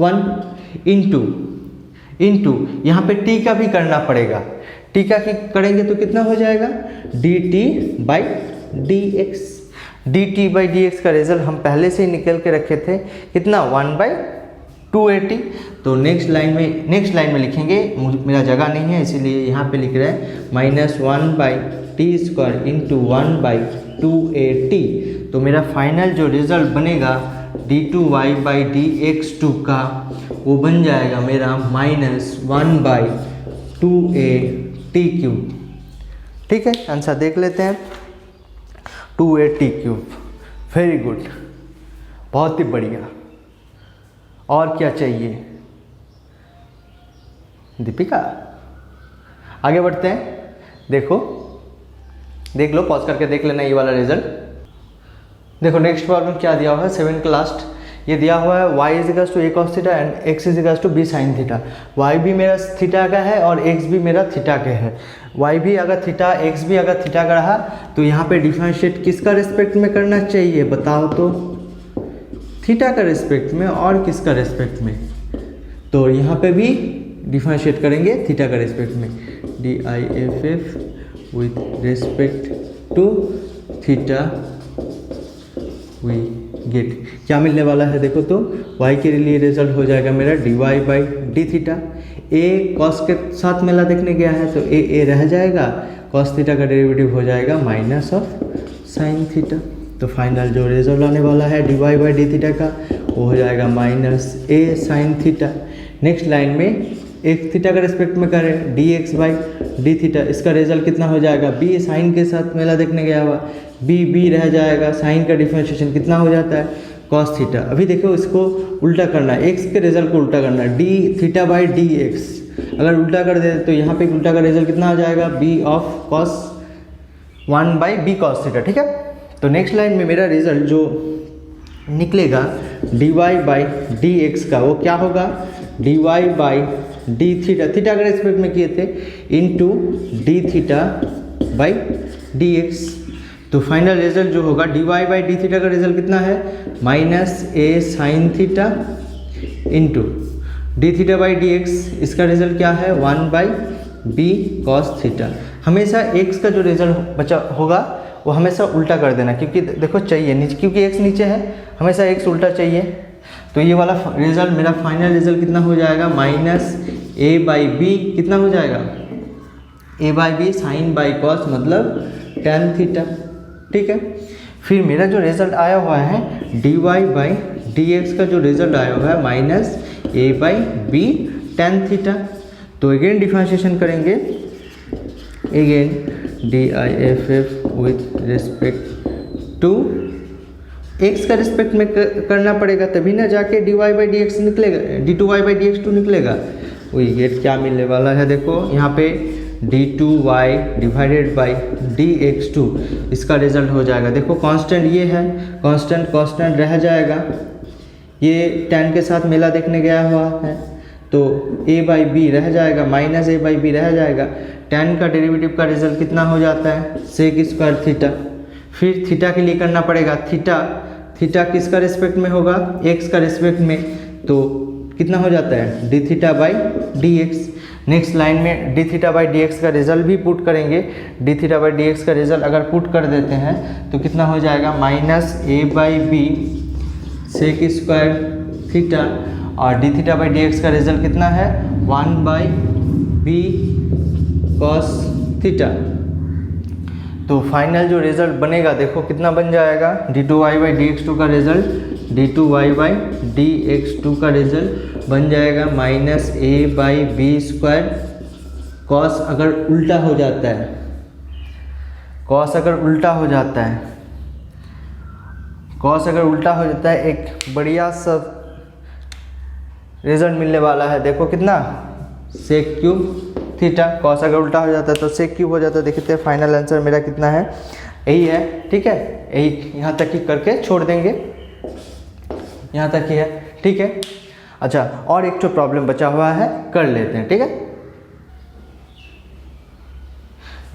1 इंटू यहाँ पे t का भी करना पड़ेगा, t का करेंगे तो कितना हो जाएगा dt by dx। dt by dx का रिजल्ट हम पहले से ही निकल के रखे थे कितना 1/280। तो नेक्स्ट लाइन में लिखेंगे, मेरा जगह नहीं है इसीलिए यहाँ पे लिख रहे हैं -1/t² इंटू 1/280। तो मेरा फाइनल जो रिजल्ट बनेगा d2y/dx2 का वो बन जाएगा मेरा -1/2a/t³। ठीक है, आंसर देख लेते हैं 2a/t³। वेरी गुड, बहुत ही बढ़िया। और क्या चाहिए दीपिका? आगे बढ़ते हैं, देख लो, पॉज करके देख लेना ये वाला रिजल्ट। देखो नेक्स्ट प्रॉब्लम क्या दिया हुआ है, 7 का लास्ट ये दिया हुआ है y इजिकल्स to a cos theta and x equals to b sin theta. y भी मेरा थीटा का है और x भी मेरा थीटा का है। y भी अगर थीटा, x भी अगर थीटा का रहा तो यहाँ पे डिफरेंशिएट किसका रिस्पेक्ट में करना चाहिए बताओ तो? थीटा का रिस्पेक्ट में, और किसका रिस्पेक्ट में? तो यहाँ पे भी डिफरेंशिएट करेंगे थीटा का रिस्पेक्ट में, DIFF with respect to theta we get क्या मिलने वाला है देखो तो, y के लिए रिजल्ट हो जाएगा मेरा dy/d थीटा। a cos के साथ मेला देखने गया है तो a रह जाएगा, cos थीटा का डेरिवेटिव हो जाएगा माइनस ऑफ sin थीटा। तो फाइनल जो रिजल्ट आने वाला है dy/d थीटा का वो हो जाएगा -a sin theta. Next line में एक थीटा का रिस्पेक्ट में करें dx/d थीटा, इसका रिजल्ट कितना हो जाएगा, b साइन के साथ मेला देखने गया हुआ, b रह जाएगा, साइन का डिफरेंशिएशन कितना हो जाता है cos थीटा। अभी देखो इसको उल्टा करना है, x के रिजल्ट को उल्टा करना है, d थीटा/dx अगर उल्टा कर दे तो यहाँ पे उल्टा का रिजल्ट कितना हो जाएगा b of cos 1/b cos theta. ठीक है, तो नेक्स्ट लाइन में मेरा रिजल्ट जो निकलेगा dy/dx का वो क्या होगा, dy/d थीटा, थीटा के रिस्पेक्ट में किए थे, इंटू d थीटा/dx। तो फाइनल रिजल्ट जो होगा dy/d थीटा का रिजल्ट कितना है -a sin theta into d थीटा/dx, इसका रिजल्ट क्या है 1/b cos थीटा। हमेशा x का जो रिजल्ट बचा होगा वो हमेशा उल्टा कर देना, क्योंकि देखो चाहिए नीचे, क्योंकि x नीचे है हमेशा x उल्टा चाहिए। तो ये वाला रिजल्ट मेरा फाइनल रिजल्ट कितना हो जाएगा -a/b कितना हो जाएगा a/b sin बाई cos मतलब tan थीटा। ठीक है, फिर मेरा जो रिजल्ट आया हुआ है dy/dx का जो रिजल्ट आया हुआ है -a/b tan थीटा। तो अगेन डिफरेंशिएशन करेंगे, again DIFF with respect to x का रिस्पेक्ट में करना पड़ेगा, तभी ना जाके dy/dx निकलेगा, d2y/dx2 निकलेगा। वही गेट क्या मिलने वाला है देखो यहाँ पे d2y डिवाइडेड बाई dx2, इसका रिजल्ट हो जाएगा, देखो कांस्टेंट ये है, कांस्टेंट रह जाएगा, ये tan के साथ मेला देखने गया हुआ है तो a/b रह जाएगा, -a/b रह जाएगा, tan का डेरिवेटिव का रिजल्ट कितना हो जाता है sec² थीटा। फिर थीटा के लिए करना पड़ेगा, थीटा किसका रिस्पेक्ट में होगा, x का रिस्पेक्ट में, तो कितना हो जाता है d थीटा/dx। नेक्स्ट लाइन में d थीटा/dx का रिजल्ट भी पुट करेंगे, d थीटा/dx का रिजल्ट अगर पुट कर देते हैं तो कितना हो जाएगा -a/b sec² थीटा, और d थीटा/dx का रिजल्ट कितना है 1/b cos थीटा। तो फाइनल जो रिजल्ट बनेगा देखो कितना बन जाएगा, d2y/dx2 का रिजल्ट, d2y/dx2 का रिजल्ट बन जाएगा -a/b² cos अगर उल्टा हो जाता है, cos अगर उल्टा हो जाता है एक बढ़िया सा रिजल्ट मिलने वाला है, देखो कितना sec³ थीटा, cos अगर उल्टा हो जाता है तो sec³ हो जाता है। देखते हैं फाइनल आंसर मेरा कितना है, यही है। ठीक है। एक यहाँ तक ही करके छोड़ देंगे, यहाँ तक ही है, ठीक है। अच्छा, और एक जो प्रॉब्लम बचा हुआ है कर लेते हैं, ठीक है।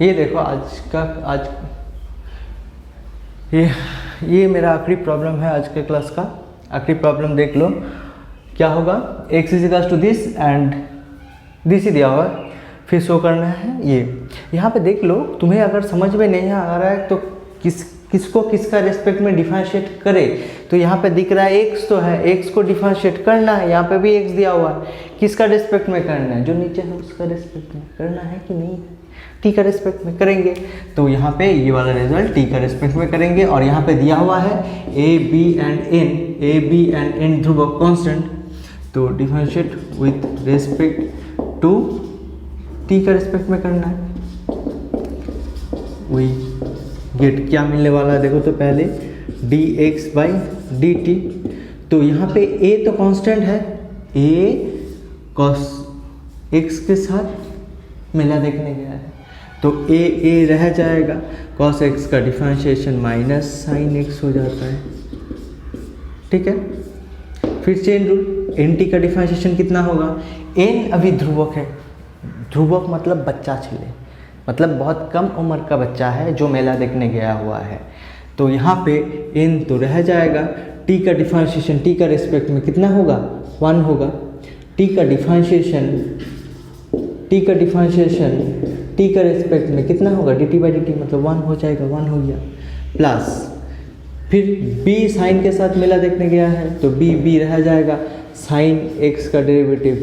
ये देखो आज ये मेरा आखिरी प्रॉब्लम है आज के क्लास का। आखिरी प्रॉब्लम देख लो क्या होगा, x is equal to this and this ही दिया हुआ है, फिर शो करना है ये। यहाँ पे देख लो, तुम्हें अगर समझ में नहीं आ रहा है तो किसको किसका रेस्पेक्ट में डिफरेंशिएट करे, तो यहाँ पे दिख रहा है x तो है, x को डिफरेंशिएट करना है, यहाँ पे भी x दिया हुआ है, किसका रेस्पेक्ट में करना है, जो नीचे है उसका रेस्पेक्ट में करना है कि नहीं है, t का रेस्पेक्ट में करेंगे। तो यहाँ पे ये वाला रिजल्ट t का रेस्पेक्ट में करेंगे, और यहाँ पे दिया हुआ है a b एंड n ध्रुवक कांस्टेंट, तो differentiate with respect to t का रेस्पेक्ट में करना है। वही गेट क्या मिलने वाला है देखो, तो पहले dx/dt, तो यहाँ पे a तो कांस्टेंट है, a cos x के साथ मिला देखने गया है, तो a रह जाएगा, cos x का डिफरेंशिएशन माइनस sin x हो जाता है, ठीक है। फिर चेन रूल, nt का डिफरेंशिएशन कितना होगा, n अभी ध्रुवक है, ध्रुवक मतलब बच्चा छिले, मतलब बहुत कम उम्र का बच्चा है जो मेला देखने गया हुआ है, तो यहाँ पे n तो रह जाएगा, t का डिफरेंशिएशन t का रेस्पेक्ट में कितना होगा, 1 होगा, t का डिफरेंशिएशन t का रेस्पेक्ट में कितना होगा, dt/dt मतलब 1 हो जाएगा, 1 हो गया, प्लस फिर b साइन के साथ मेला देखने गया है, तो b रह जाएगा, साइन x का डेरिवेटिव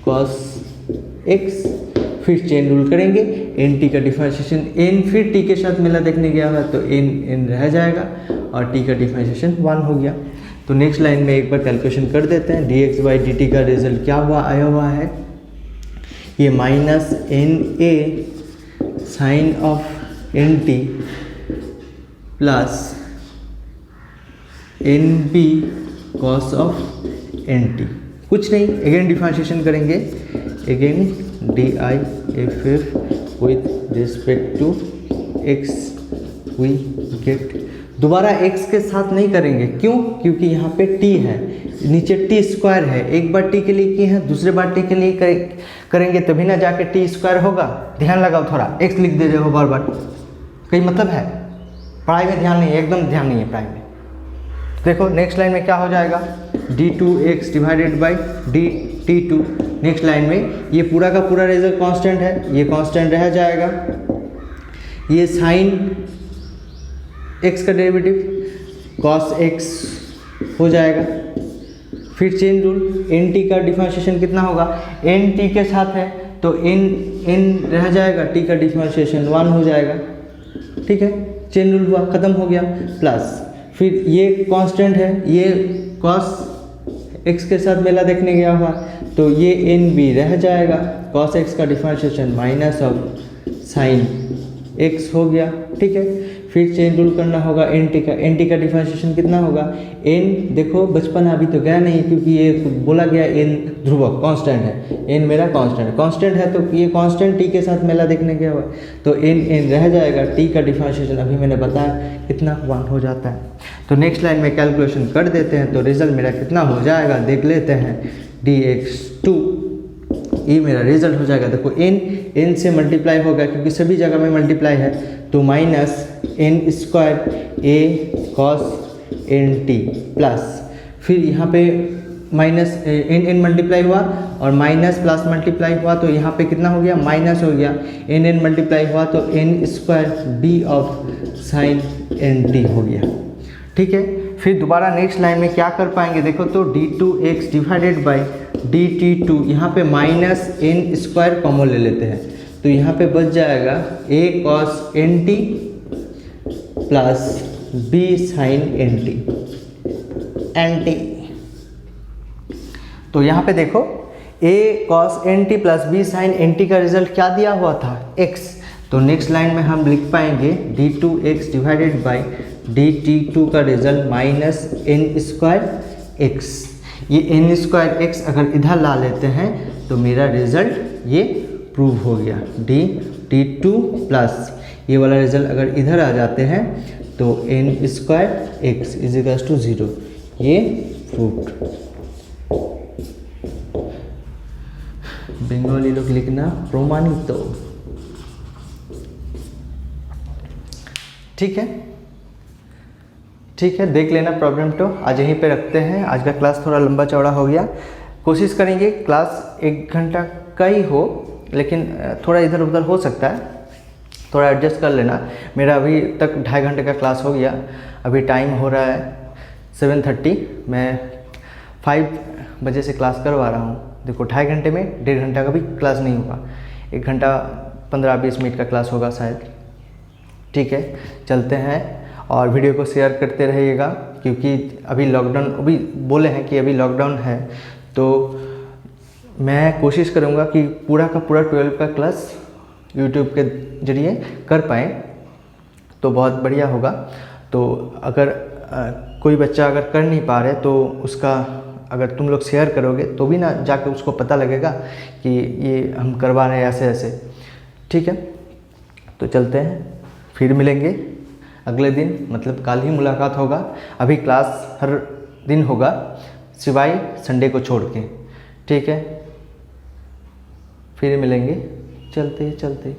cos x, फिर चेन रूल करेंगे, nt का डिफरेंशिएशन n फिर t के साथ मेला देखने गया है, तो n रह जाएगा, और t का डिफरेंशिएशन 1 हो गया। तो नेक्स्ट लाइन में एक बार कैलकुलेशन कर देते हैं, dx/dt का रिजल्ट क्या हुआ आया हुआ है, ये minus na sine of nt plus nb cos of nt, कुछ नहीं, अगेन डिफरेंशिएशन करेंगे, again diff with respect to x we get, दोबारा x के साथ नहीं करेंगे, क्यों, क्योंकि यहाँ पे t है, नीचे t स्क्वायर है, एक बार t के लिए किए हैं, दूसरे बार t के लिए करेंगे तभी ना जाके t स्क्वायर होगा। ध्यान लगाओ थोड़ा, x लिख दे रहे हो बार बार, कहीं मतलब है, पढ़ाई में ध्यान नहीं है, एकदम ध्यान नहीं है पढ़ाई में। देखो नेक्स्ट लाइन में क्या हो जाएगा, d2x divided by dt2, next line में ये पूरा का पूरा रिजल्ट कांस्टेंट है, ये कांस्टेंट रह जाएगा, ये साइन x का डेरिवेटिव cos x हो जाएगा, फिर चेन रूल, nt का डिफरेंशिएशन कितना होगा, n t के साथ है, तो n रह जाएगा, t का डिफरेंशिएशन 1 हो जाएगा, ठीक है, चेन रूल हुआ, खत्म हो गया, प्लस फिर ये कांस्टेंट है, ये cos x के साथ मेला देखने गया हुआ, तो ये nb रह जाएगा, cos x का differentiation minus of sine x हो गया, ठीक है। फिर चेन रूल करना होगा, nt का डिफरेंशिएशन कितना होगा, n देखो बचपन अभी तो गया नहीं, क्योंकि ये बोला गया n ध्रुवक कांस्टेंट है, n मेरा कांस्टेंट है, तो ये कांस्टेंट t के साथ मेला देखने गया हुआ, तो n रह जाएगा, t का डिफरेंशिएशन अभी मैंने बताया कितना 1 हो जाता है। तो नेक्स्ट लाइन में कैलकुलेशन कर देते हैं, तो रिजल्ट मेरा कितना हो जाएगा देख लेते हैं, dx2, ये मेरा रिजल्ट हो जाएगा, देखो n से मल्टीप्लाई होगा क्योंकि सभी जगह में मल्टीप्लाई है, तो minus n square a cos nt plus फिर यहाँ पे माइनस n मल्टीप्लाई हुआ और माइनस प्लस मल्टीप्लाई हुआ, तो यहाँ पे कितना हो गया, माइनस हो गया, n मल्टीप्लाई हुआ तो n square b of sine nt हो गया, ठीक है। फिर दोबारा नेक्स्ट लाइन में क्या कर पाएंगे, देखो तो d2x डिवाइडेड बाई dt2, यहाँ पे माइनस n स्क्वायर कॉमन ले लेते हैं, तो यहाँ पे बच जाएगा a cos nt plus b sine nt, तो यहाँ पे देखो a cos nt plus b sine nt का रिजल्ट क्या दिया हुआ था, x, तो नेक्स्ट लाइन में हम लिख पाएंगे d2x डिवाइडेड बाई dt2 का result minus n square x, ये n स्क्वायर x अगर इधर ला लेते हैं तो मेरा रिजल्ट ये प्रूव हो गया, dt2 प्लस ये वाला रिजल्ट अगर इधर आ जाते हैं तो n square x is equals to 0, ये फ्रूट। बंगाली लोग लिखना प्रमाणित। ठीक है, ठीक है, देख लेना प्रॉब्लम। तो आज यहीं पे रखते हैं। आज का क्लास थोड़ा लंबा चौड़ा हो गया। कोशिश करेंगे क्लास 1 घंटा का ही हो, लेकिन थोड़ा इधर उधर हो सकता है, थोड़ा एडजस्ट कर लेना। मेरा अभी तक 2.5 घंटे का क्लास हो गया। अभी टाइम हो रहा है 7:30। मैं 5 बजे से क्लास करवा रहा हूँ। देखो 2.5 घंटे में 1.5 घंटा का भी क्लास नहीं होगा, 1 घंटा 15-20 मिनट का क्लास होगा शायद। ठीक है, चलते हैं और वीडियो को शेयर करते रहिएगा, क्योंकि अभी लॉकडाउन, अभी बोले हैं कि अभी लॉकडाउन है, तो मैं कोशिश करूँगा कि पूरा का पूरा 12 का क्लास यूट्यूब के जरिए कर पाएँ तो बहुत बढ़िया होगा। तो अगर कोई बच्चा अगर कर नहीं पा रहे तो उसका अगर तुम लोग शेयर करोगे तो भी ना जाके उसको पता लगेगा कि ये हम करवा रहे हैं ऐसे ऐसे। ठीक है, तो चलते हैं, फिर मिलेंगे अगले दिन, मतलब कल ही मुलाकात होगा। अभी क्लास हर दिन होगा सिवाय संडे को छोड़ के। ठीक है, फिर मिलेंगे, चलते चलते।